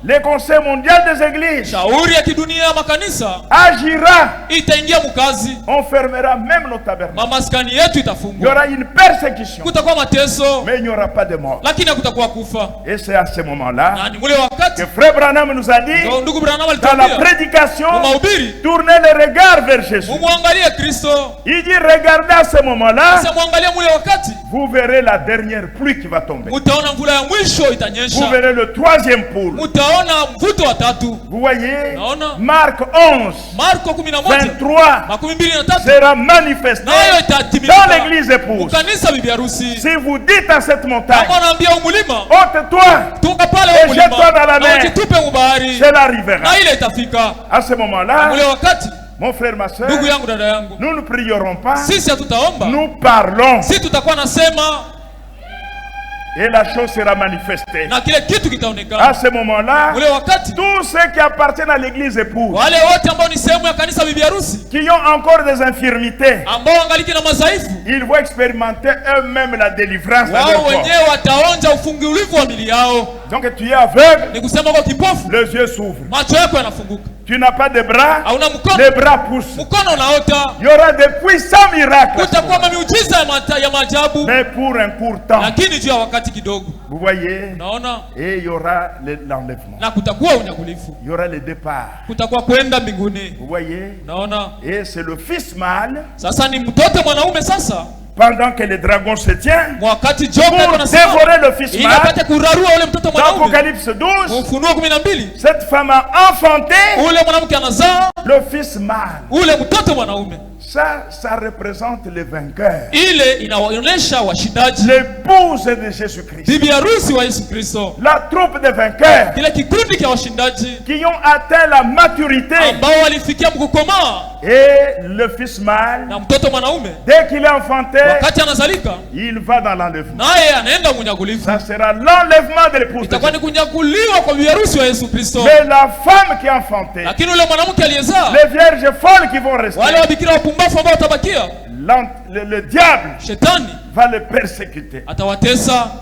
le Conseil mondial des églises agira. On fermera même nos tabernacles. Il y aura une persécution, mais il n'y aura pas de mort. Et c'est à ce moment-là que Frère Branham nous a dit dans la prédication, tournez les regards vers Jésus. Il dit, regardez à ce moment-là, vous verrez la dernière pluie qui va tomber. Vous verrez le troisième poule. Vous voyez, Marc 11, 23 sera manifesté dans l'église épouse. Si vous dites à cette montagne, ôte-toi et jette-toi dans la mer, cela arrivera. À ce moment-là, mon frère, ma soeur, nous ne prierons pas, nous parlons. Et la chose sera manifestée. À ce moment-là, tous ceux qui appartiennent à l'église épouse, qui ont encore des infirmités, ils vont expérimenter eux-mêmes la délivrance. Donc tu es aveugle, les yeux s'ouvrent. Tu n'as pas de bras, les bras poussent. Il y aura des puissants miracles. Mais pour un court temps. Vous voyez? Et il y aura l'enlèvement. Il y aura le départ. Vous voyez? Et c'est le fils mâle. Pendant que le dragon se tient pour dévorer le fils mâle. Dans Apocalypse 12, cette femme a enfanté le fils mâle. Ça représente les vainqueurs. L'épouse de Jésus-Christ. La troupe des vainqueurs qui ont atteint la maturité. Et le fils mâle, dès qu'il est enfanté, il va dans l'enlèvement. Ça sera l'enlèvement de l'épouse de Jésus. Mais la femme qui est enfantée, les vierges folles qui vont rester, le diable va le persécuter.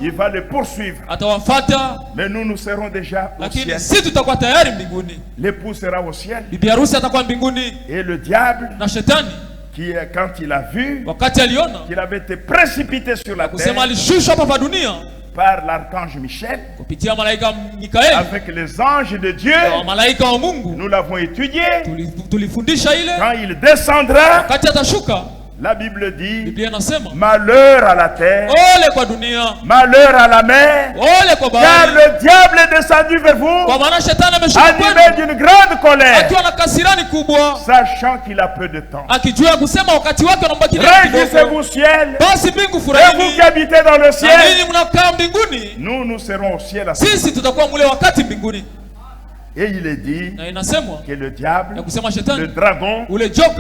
Il va le poursuivre. Mais nous serons déjà au ciel. L'époux sera au ciel. Et le diable, quand il a vu qu'il avait été précipité sur la terre par l'archange Michel, avec les anges de Dieu, nous l'avons étudié. Quand il descendra, la Bible dit malheur à la terre, malheur à la mer, car le diable est descendu vers vous, animé d'une grande colère, sachant qu'il a peu de temps. Réjouissez-vous ciel, et vous qui habitez dans le ciel, nous serons au ciel à ce moment. Et il est dit que le diable, le dragon,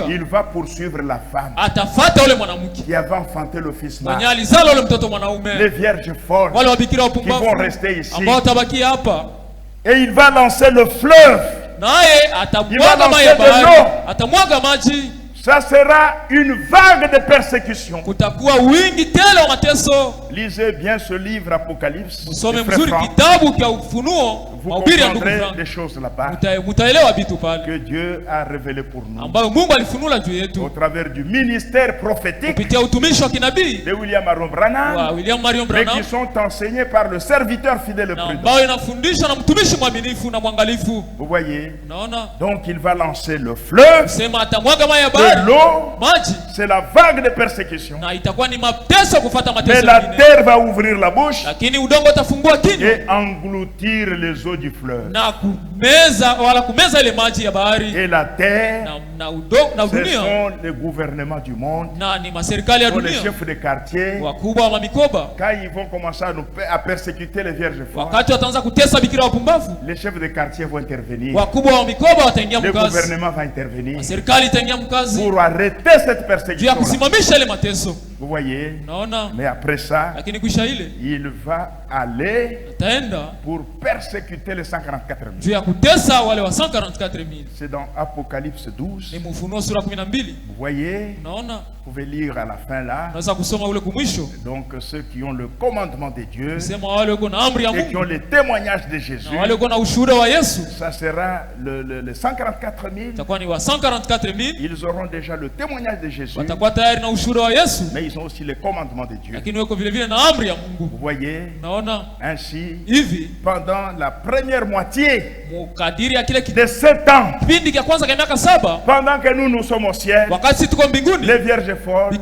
il va poursuivre la femme qui avait enfanté le fils mâle. Les vierges folles qui vont rester ici. Et il va lancer le fleuve. Il va lancer de l'eau. Ça sera une vague de persécution. Lisez bien ce livre Apocalypse. Vous comprendrez des choses là-bas que Dieu a révélé pour nous au travers du ministère prophétique de William Marion Branham, mais qui sont enseignés par le serviteur fidèle et prudent. Vous voyez? Donc il va lancer le fleuve, de l'eau, c'est la vague de persécution. Mais la terre va ouvrir la bouche et engloutir les eaux du fleuve. Et la terre, ce sont les gouvernements du monde, les chefs de quartier. Quand ils vont commencer à persécuter les vierges folles, les chefs de quartier vont intervenir, le gouvernement va intervenir pour arrêter cette persécution. Vous voyez? Mais après ça, il va aller pour persécuter les 144 000. C'est dans Apocalypse 12. Vous voyez? Vous pouvez lire à la fin là. Donc ceux qui ont le commandement de Dieu et qui ont le témoignage de Jésus, ça sera les 144 000. Ils auront déjà le témoignage de Jésus, mais ils ont aussi le commandement de Dieu. Vous voyez? Ainsi, pendant la première moitié de 7 ans, pendant que nous sommes au ciel, les vierges folles,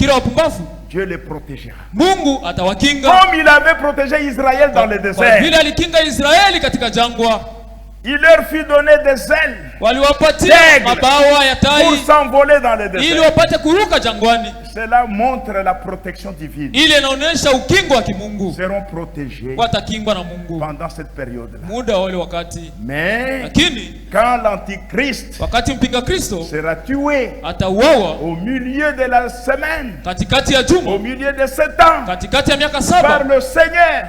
Dieu les protégera. Comme il avait protégé Israël dans le désert. Il leur fit donner des ailes d'aigle pour s'envoler dans le désert. Cela montre la protection divine. Ils seront protégés pendant cette période-là. Mais quand l'Antichrist sera tué au milieu de la semaine, au milieu de 7 ans, par le Seigneur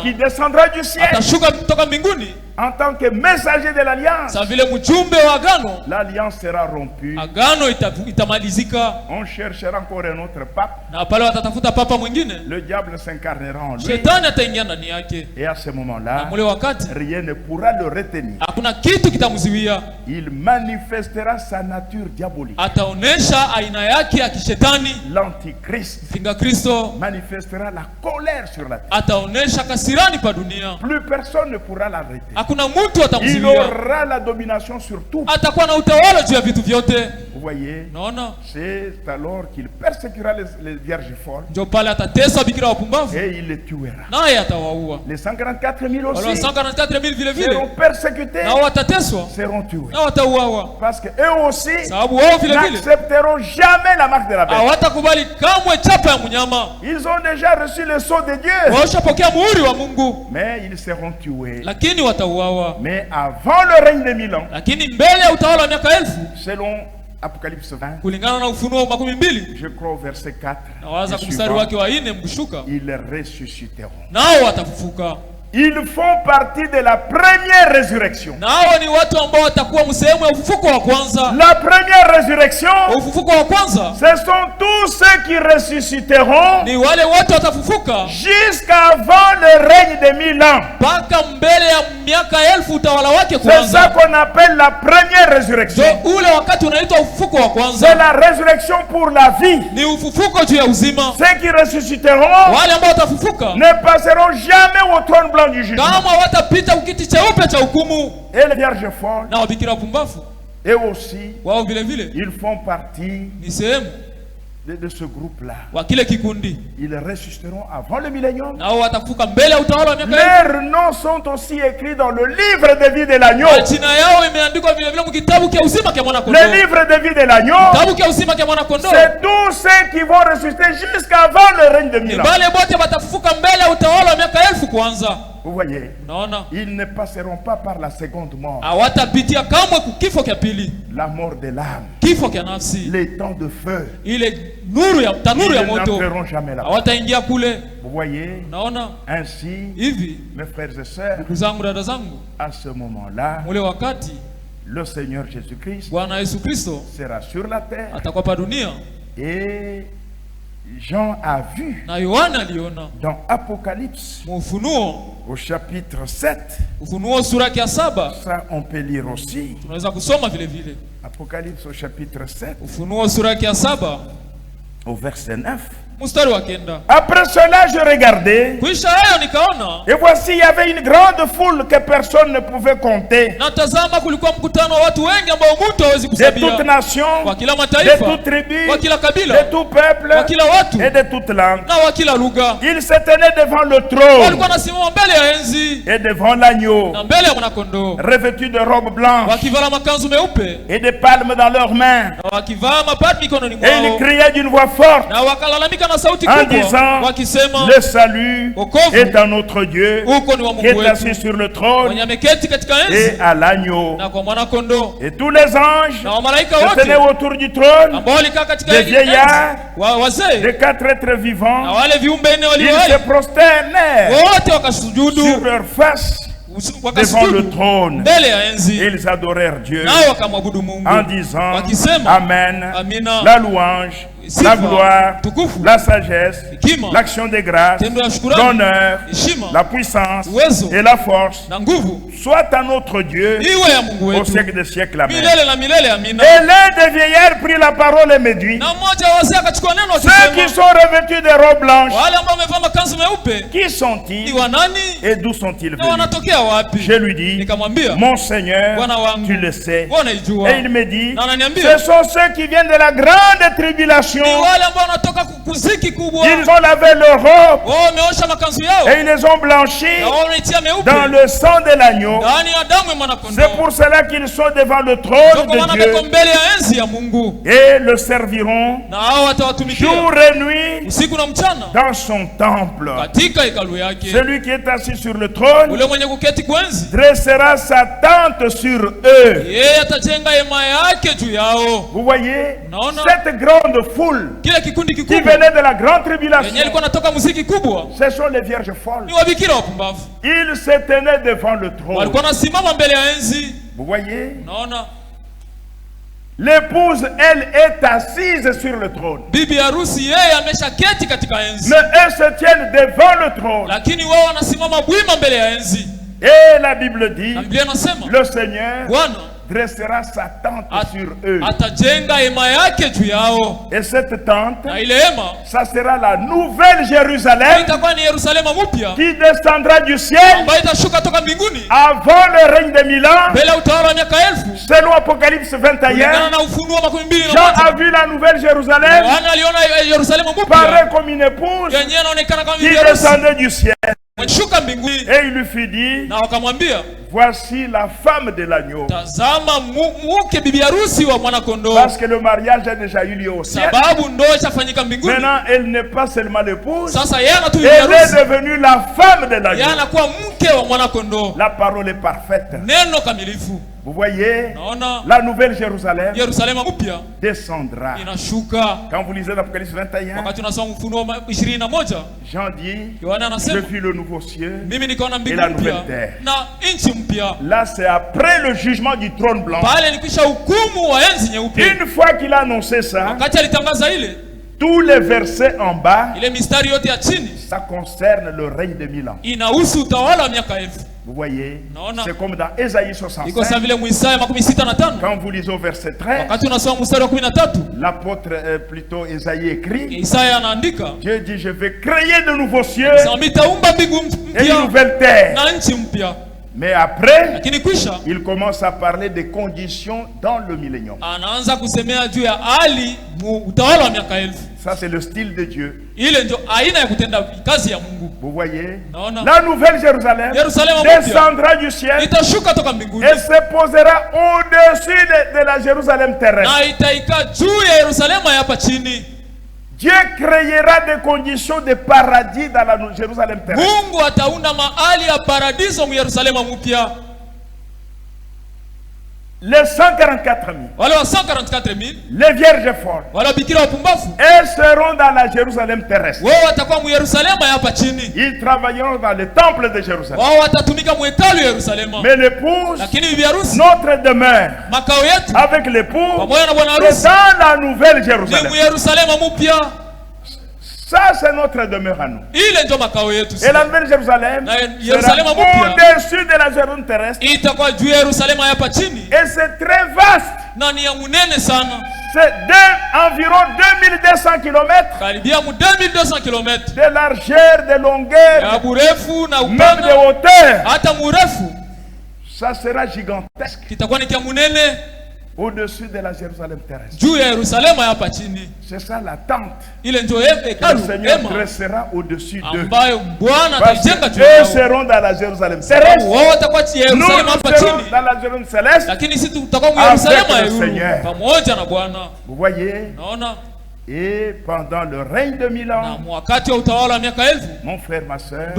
qui descendra du ciel, En tant que messager de l'alliance, sa vile mjumbe wa agano, l'alliance sera rompue. Agano itamalizika. On cherchera encore un autre pape. Na pale watatafuta papa mwingine. Le diable s'incarnera en lui. Shetani ataingia ndani yake. Et à ce moment-là, rien ne pourra le retenir. Hakuna kitu kitamzuia. Il manifestera sa nature diabolique. Ataonesha aina yake ya kishetani. L'antichrist Pinga Kristo manifestera la colère sur la terre. Ataonesha kasirani pa dunia. Plus personne ne pourra l'arrêter. Hakuna mtu atamzuia. Il aura la domination sur tout. Atakuwa na utawala juu ya vitu vyote. Vous voyez? Naona? C'est alors qu'il persécutera les vierges folles. Ndio pale atatesa bikira wapumbavu. Et il les tuera. Naye atawaua. Les 144 000 aussi. Wale 144 000 vile vile. Seront persécutés. Na watateswa. Seront tués. Na watauawa. Parce que eux aussi sababu wao vile vile n'accepteront jamais la marque de la bête. Hawatakubali kamwe chapa ya mnyama. Ils ont déjà reçu le sceau de Dieu. Washapokea muhuri wa Mungu. Mais ils seront tués. Lakini watauawa. Mais avant le règne de 1000 ans. Lakini mbele ya utawala wa miaka 1000. Selon Apocalypse 20. Kulingana na Ufunuo 12. Je crois au verset 4. Nawaza kumstari wake wa 4 mkushuka. Ils ressusciteront. Nao watafufuka. Ils font partie de la première résurrection. Nao ni watu ambao watakuwa msehemu ya ufufuko wa kwanza. La première résurrection, ufufuko wa kwanza, ce sont tous ceux qui ressusciteront ni wale watu watafufuka jusqu'avant le règne de 1000 ans. Mpaka mbele ya miaka 1000 utawala wake kwanza. C'est ça qu'on appelle la première résurrection. Ule wakati unaitwa ufufuko wa kwanza. C'est la résurrection pour la vie. Ni ufufuko juu ya uzima. Ceux qui ressusciteront wale ambao watafufuka ne passeront jamais au trône blanc du jugement. Kama watapita ukiti cheupe cha hukumu. Et les vierges folles, na wabikira pumbafu, et aussi, wao vile vile, ils font partie ni sehemu de ce groupe-là. Wa kile kikundi. Ils ressusciteront avant le millénium. Nao watafuka mbele ya utawala wa miaka. Leurs noms sont aussi écrits dans le livre de vie de l'agneau. Jina yao imeandikwa vile vile mkitabu cha uzima cha mwana kondoo. Le livre de vie de l'agneau. Kitabu cha uzima cha mwana kondoo. C'est tous ceux qui vont ressusciter jusqu'avant le règne de 1000 ans. Wale wote watafufuka mbele ya utawala wa miaka 1000 kwanza. Vous voyez, naona ils ne passeront pas par la seconde mort. Hawatapitia kamwe kifo cha pili. La mort de l'âme. Kifo cha nafsi. Les temps de feu. Ile nuru ya tanuru ya moto. Ils n'entreront jamais là. Hawataingia kule. Vous voyez, naona ainsi, hivi, mes frères et sœurs, ndugu zangu dada zangu, à ce moment-là, ule wakati le Seigneur Jésus-Christ Bwana Yesu Kristo sera sur la terre. Atakuwa pa dunia. Et Jean a vu na Yohana aliona dans Apocalypse Ufunuo au chapitre 7. Ufunuo sura ya 7. Ça on peut lire aussi. Tunaweza kusoma vile vile. Apocalypse au chapitre 7. Ufunuo sura ya 7 au verset 9. Après cela, je regardais. Et voici, il y avait une grande foule que personne ne pouvait compter. De toutes nations, de toutes tribus, de tout peuple et de toute langue. Ils se tenaient devant le trône et devant l'agneau, revêtus de robes blanches et de palmes dans leurs mains. Et ils criaient d'une voix forte en disant, le salut est à notre Dieu qui est assis sur le trône et à l'agneau. Et tous les anges se tenaient autour du trône, des vieillards, des 4 êtres vivants. Ils se prosternèrent sur leur face devant le trône. Ils adorèrent Dieu en disant Amen, la louange, la gloire, la sagesse, l'action des grâces, l'honneur, la puissance et la force soit à notre Dieu au siècle des siècles. Amen. Et l'un des vieillards prit la parole et me dit, ceux qui sont revêtus de robes blanches, qui sont-ils et d'où sont-ils venus? Je lui dis, mon Seigneur, tu le sais. Et il me dit, ce sont ceux qui viennent de la grande tribulation. Ils ont lavé leurs robes et ils les ont blanchis dans le sang de l'agneau. C'est pour cela qu'ils sont devant le trône de Dieu et le serviront jour et nuit dans son temple. Celui qui est assis sur le trône dressera sa tente sur eux. Vous voyez cette grande foule qui venait de la grande tribulation. Ce sont les vierges folles. Ils se tenaient devant le trône. Vous voyez? L'épouse, elle, est assise sur le trône. Mais eux se tiennent devant le trône. Et la Bible dit, le Seigneur dressera sa tente sur eux. Et cette tente, ça sera la nouvelle Jérusalem qui descendra du ciel avant le règne de 1000 ans. Selon Apocalypse 21, Jean a vu la nouvelle Jérusalem pareil comme une épouse qui descendait du ciel. Et il lui fit dire, voici la femme de l'agneau. Parce que le mariage a déjà eu lieu au ciel. Maintenant, elle n'est pas seulement l'épouse, elle est devenue la femme de l'agneau. La parole est parfaite. Vous voyez, la nouvelle Jérusalem descendra. Quand vous lisez l'Apocalypse 21, Jean dit, je vis le nouveau ciel et la nouvelle terre. Là, c'est après le jugement du trône blanc. Une fois qu'il a annoncé ça, tous les versets en bas, ça concerne le règne de 1000 ans. Vous voyez, c'est comme dans Ésaïe 65. Quand vous lisez au verset 13, l'apôtre plutôt Ésaïe écrit, Dieu dit, je vais créer de nouveaux cieux et une nouvelle terre. Mais après, il commence à parler des conditions dans le millénium. Ça, c'est le style de Dieu. Vous voyez, la nouvelle Jérusalem descendra du ciel et se posera au-dessus de la Jérusalem terrestre. Dieu créera des conditions de paradis dans la Jérusalem terrestre. Les 144 000, les vierges folles, elles seront dans la Jérusalem terrestre. Ils travailleront dans le temple de Jérusalem. Mais l'épouse, notre demeure avec l'épouse, c'est dans la nouvelle Jérusalem. Ça, c'est notre demeure à nous. Et la nouvelle Jérusalem sera au-dessus de la Jérusalem terrestre. Et c'est très vaste. C'est environ 2200 km de largeur, de longueur, même de hauteur. Ça sera gigantesque. Au-dessus de la Jérusalem terrestre. C'est ça la tente. Le Seigneur dressera au-dessus d'eux. Parce qu'eux seront dans la Jérusalem terrestre. Nous serons dans la Jérusalem céleste avec le Seigneur. Vous voyez? Et pendant le règne de 1000 ans, mon frère, ma soeur,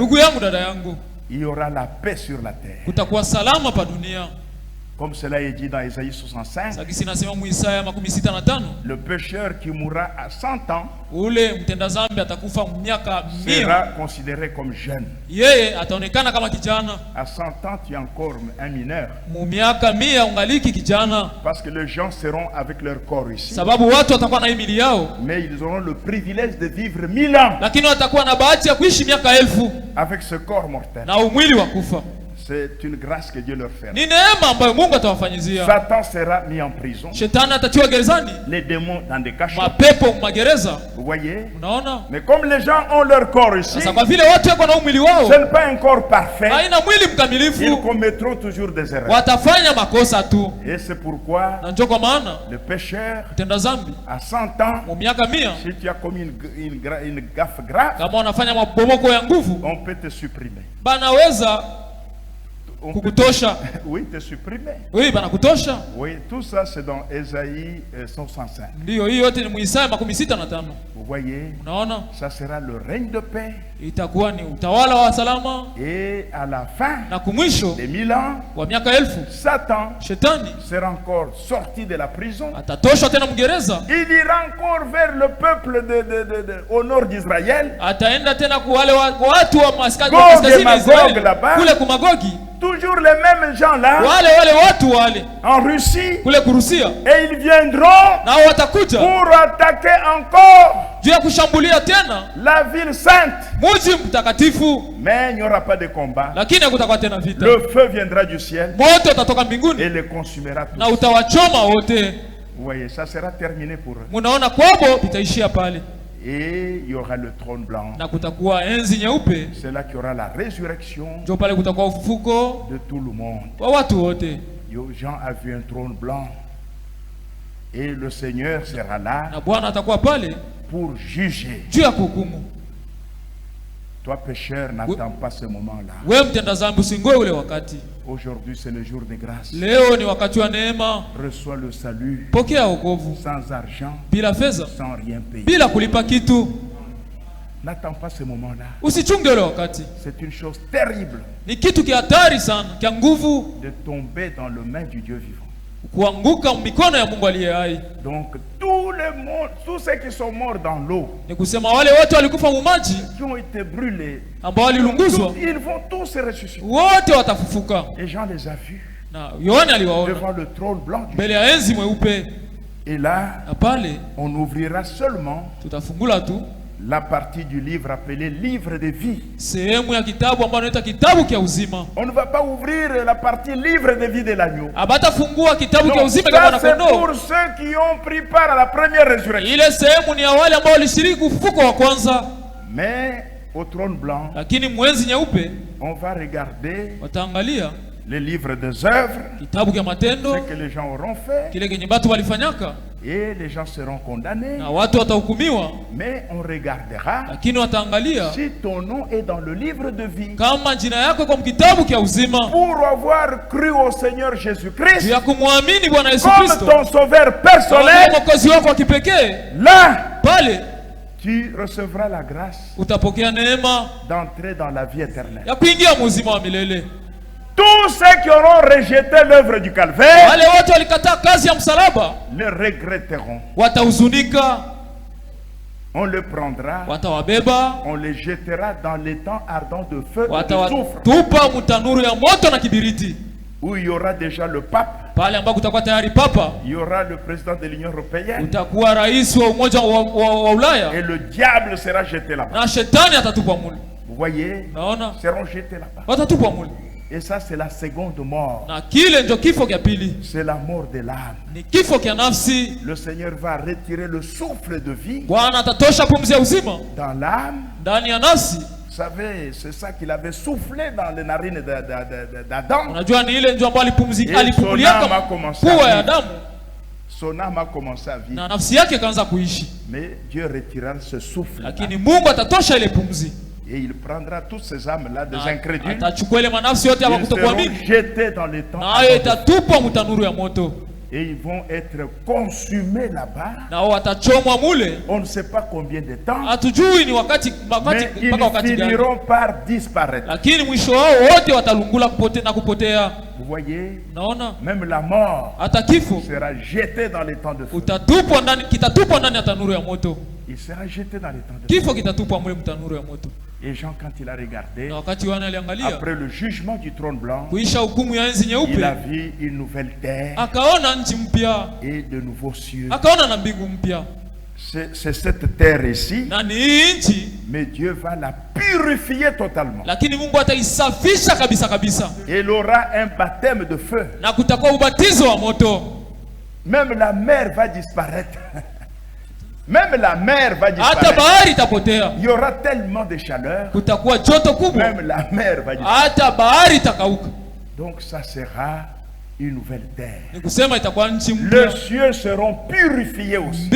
il y aura la paix sur la terre. Comme cela est dit dans Ésaïe 65, le pécheur qui mourra à 100 ans sera considéré comme jeune. À 100 ans, tu es encore un mineur. Parce que les gens seront avec leur corps ici. Mais ils auront le privilège de vivre 1000 ans avec ce corps mortel. C'est une grâce que Dieu leur fait. Satan sera mis en prison. Les démons dans des cachots. Vous voyez? Mais comme les gens ont leur corps ici, ce n'est pas un corps parfait. Ils commettront toujours des erreurs. Et c'est pourquoi le pécheur à 100 ans, si tu as commis une gaffe grave, on peut te supprimer. Oui, te supprimer. Oui, tout ça c'est dans Ésaïe 165. Vous voyez, ça sera le règne de paix. itakuwa ni utawala wa salama. Et à la fin na kumwisho des 1000 ans, wa miaka 1000, Satan shetani sera encore sorti de la prison. atatoshwa tena mgereza. Il ira encore vers le peuple au nord d'Israël. Ataenda tena kwa wale watu wa kaskazini ya Israeli, kule kumagogi. Toujours les mêmes gens là. Wale watu wale en Russie. Kule kurusia. Et ils viendront na watakuja pour attaquer encore juu ya kushambulia tena la ville sainte. Mji mtakatifu. Mais il n'y aura pas de combat. Lakini hakutakuwa tena vita. Le feu viendra du ciel. Moto utatoka mbinguni et les consumera tous. Na utawachoma wote. Vous voyez, ça sera terminé pour eux. Munaona kwabo itaishia pale. Et il y aura le trône blanc. Na kutakuwa enzi nyeupe. C'est là qu'il y aura la résurrection. Ndio pale kutakuwa ufufuko de tout le monde. Wa watu wote. Jean a vu un trône blanc. Et le Seigneur sera là. Na Bwana atakuwa pale pour juger. Juu ya kuhukumu. Toi pécheur, n'attends pas ce moment-là. Wewe mtenda dhambi usingoe ule wakati. Aujourd'hui c'est le jour de grâce. Leo ni wakati wa neema. Reçois le salut. Pokea wokovu. Sans argent. Bila fedha. Sans rien payer. Bila kulipa kitu. N'attends pas ce moment-là. Usichunge ule wakati. C'est une chose terrible. Ni kitu kihatari sana, kia nguvu. De tomber dans le main du Dieu vivant. Kuanguka mikono ya Mungu aliye hai. Donc tous ceux qui sont morts dans l'eau, ni kusema wale wote walikufa mumaji, qui ont été brûlés, ambao walilunguzwa, ils vont tous se ressusciter. Wote watafufuka. Et Jean les a vus. Na Yohana aliwaona devant le trône blanc. Mbele ya enzi mweupe. Et là, pale on ouvrira seulement tutafungula tu la partie du livre appelée livre de vie. Sehemu ya kitabu ambayo inaitwa kitabu kia uzima. On ne va pas ouvrir la partie livre de vie de l'agneau. Abatafungua kitabu kia uzima kama na kondoo. C'est pour ceux qui ont pris part à la première résurrection. Ile sehemu ni ya wale ambao walishiriki ufufuko wa kwanza. Mais au trône blanc, lakini mwenzi nyeupe, on va regarder wataangalia les livres des œuvres, kitabu kia matendo, ce que les gens auront fait, kile kenye batu walifanyaka, et les gens seront condamnés. Na watu watahukumiwa. Mais on regardera lakini wataangalia si ton nom est dans le livre de vie, kama jina yako kwa kitabu kia uzima, pour avoir cru au Seigneur Jésus-Christ ya kumwamini Bwana Yesu comme Kristo ton sauveur personnel. Mwokozi wako wa kipekee. Là, pale tu recevras la grâce utapokea neema d'entrer dans la vie éternelle. Ya kuingia uzima wa milele. Tous ceux qui auront rejeté l'œuvre du calvaire, wale wote walikataa kazi ya msalaba, le regretteront. Watahuzunika. On le prendra, watawabeba, on les jettera dans les temps ardents de feu et de soufre, tupa mutanuru ya moto na kibiriti, où il y aura déjà le pape, pale ambako kutakuwa tayari papa, il y aura le président de l'Union européenne, utakuwa rais wa umoja wa Ulaya, et le diable sera jeté là-bas. Na shetani atatupwa mule. Vous voyez, naona seront jetés là-bas. Watatupwa mule. Et ça c'est la seconde mort. Na kile ndio kifo kia pili. C'est la mort de l'âme. Ni kifo kia nafsi. Le Seigneur va retirer le souffle de vie. Bwana atatosha pumzi ya uzima dans l'âme. Ndani ya nafsi. Vous savez, c'est ça qu'il avait soufflé dans les narines d'Adam. Unajua ni ile ndio ambayo alipumuliaka pua ya Adamu. Son âme a commencé à vivre. Na nafsi yake kaanza kuishi. Mais Dieu retirera ce souffle. Lakini Mungu atatosha ile pumzi. Et il prendra toutes ces âmes-là des incrédules. Ils seront jetés dans les temps. Et ils vont être consumés là-bas. On ne sait pas combien de temps. Mais ils finiront par disparaître. Vous voyez, même la mort sera jetée dans les temps de feu. Il sera jeté dans les temps de feu. Et Jean, quand il a regardé, après le jugement du trône blanc, il a vu une nouvelle terre et de nouveaux cieux. C'est cette terre ici, mais Dieu va la purifier totalement. Et il aura un baptême de feu. Même la mer va disparaître. Même la mer va disparaître. Il y aura tellement de chaleur. Même la mer va disparaître. Donc ça sera une nouvelle terre. Les cieux seront purifiés aussi.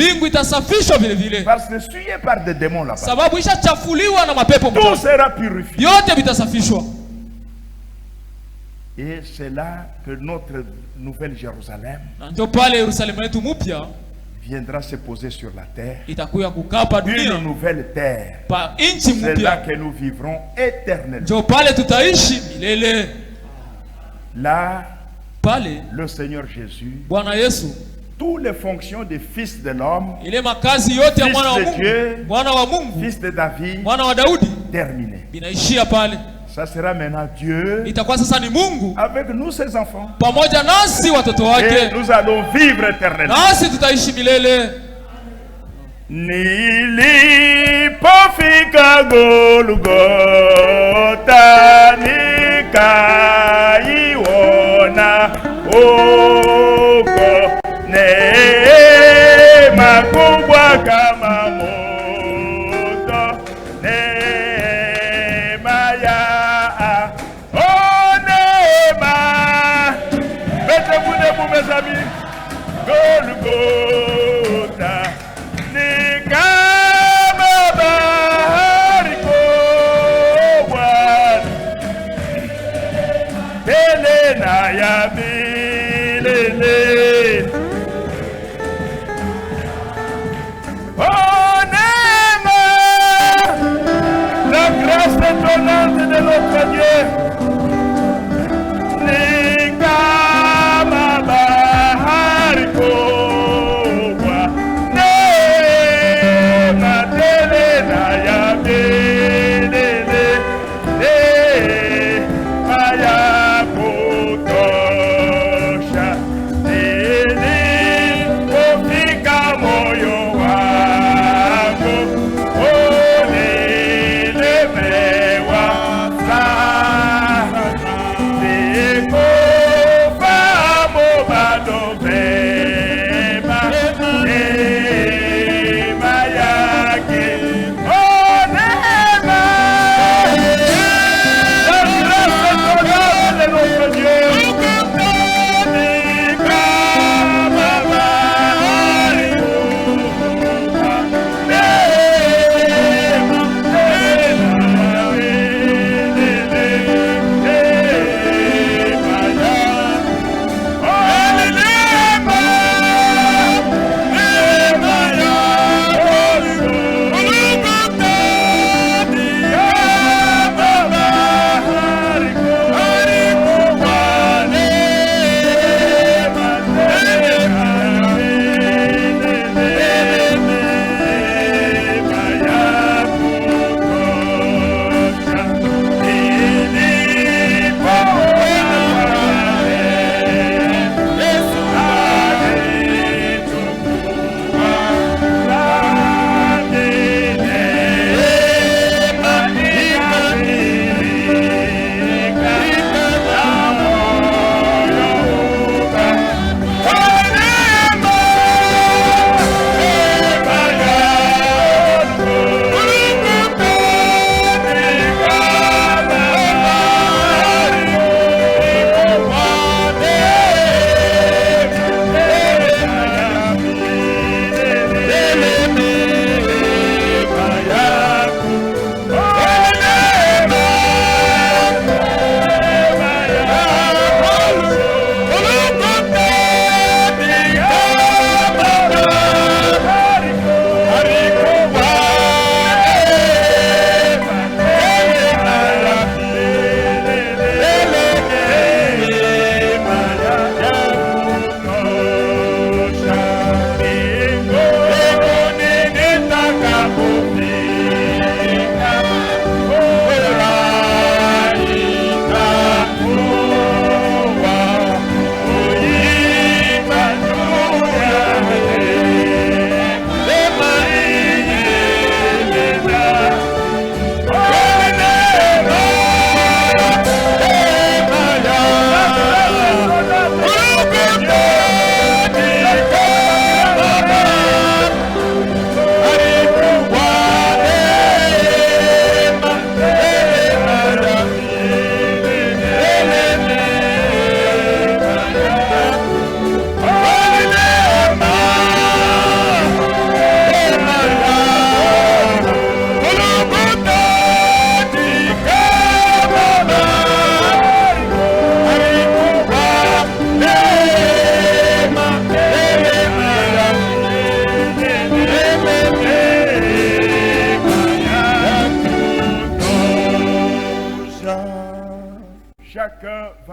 Parce que souillé par des démons là-bas. Tout sera purifié. Et c'est là que notre nouvelle Jérusalem viendra se poser sur la terre. Itakuya kukaa pa dunia. Une nouvelle terre. Pa inchi mpya. C'est là que nous vivrons éternellement. Jo pale tutaishi milele. Là, pale le Seigneur Jésus, Bwana Yesu, toutes les fonctions de fils de l'homme, ile makazi yote ya mwana wa Mungu, mwana wa Mungu, fils de David, mwana wa Daudi, terminé. Binaishia pale. Ça sera maintenant Dieu itakuwa sasa ni Mungu avec nous ses enfants. Pamoja nasi watoto wake. Et nous allons vivre éternellement. Nasi tutaishi milele. Nilipofika Golgotha nikaiona huko neema kubwa kama moto, neema ya neema. Mettez-vous debout mes amis. Golgotha ni kama bahari kubwa tele na ya milele.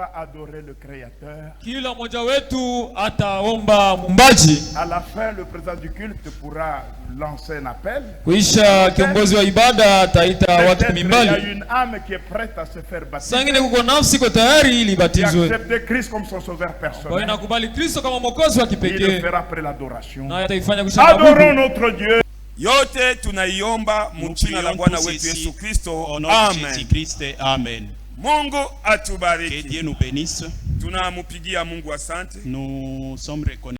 va adorer le Créateur. Kila mmoja wetu ataomba Muumbaji. À la fin, le président du culte pourra lancer un appel. Kuisha kiongozi wa ibada ataita watu kumimbali. Il y a une âme qui est prête à se faire baptiser. Sangine kuko nafsi iko tayari ili batizwe. Accepter Christ comme son sauveur personnel. Inakubali Kristo kama mwokozi wa kipekee. Il le fera après l'adoration. Na ataifanya kushangilia. Adorons notre Dieu. Yote tunaiomba mjina la Bwana wetu Yesu Kristo. Amen. Mungu atubariki. Que Dieu nous bénisse. Tunamupigia Mungu asante. Nous sommes reconnaissants.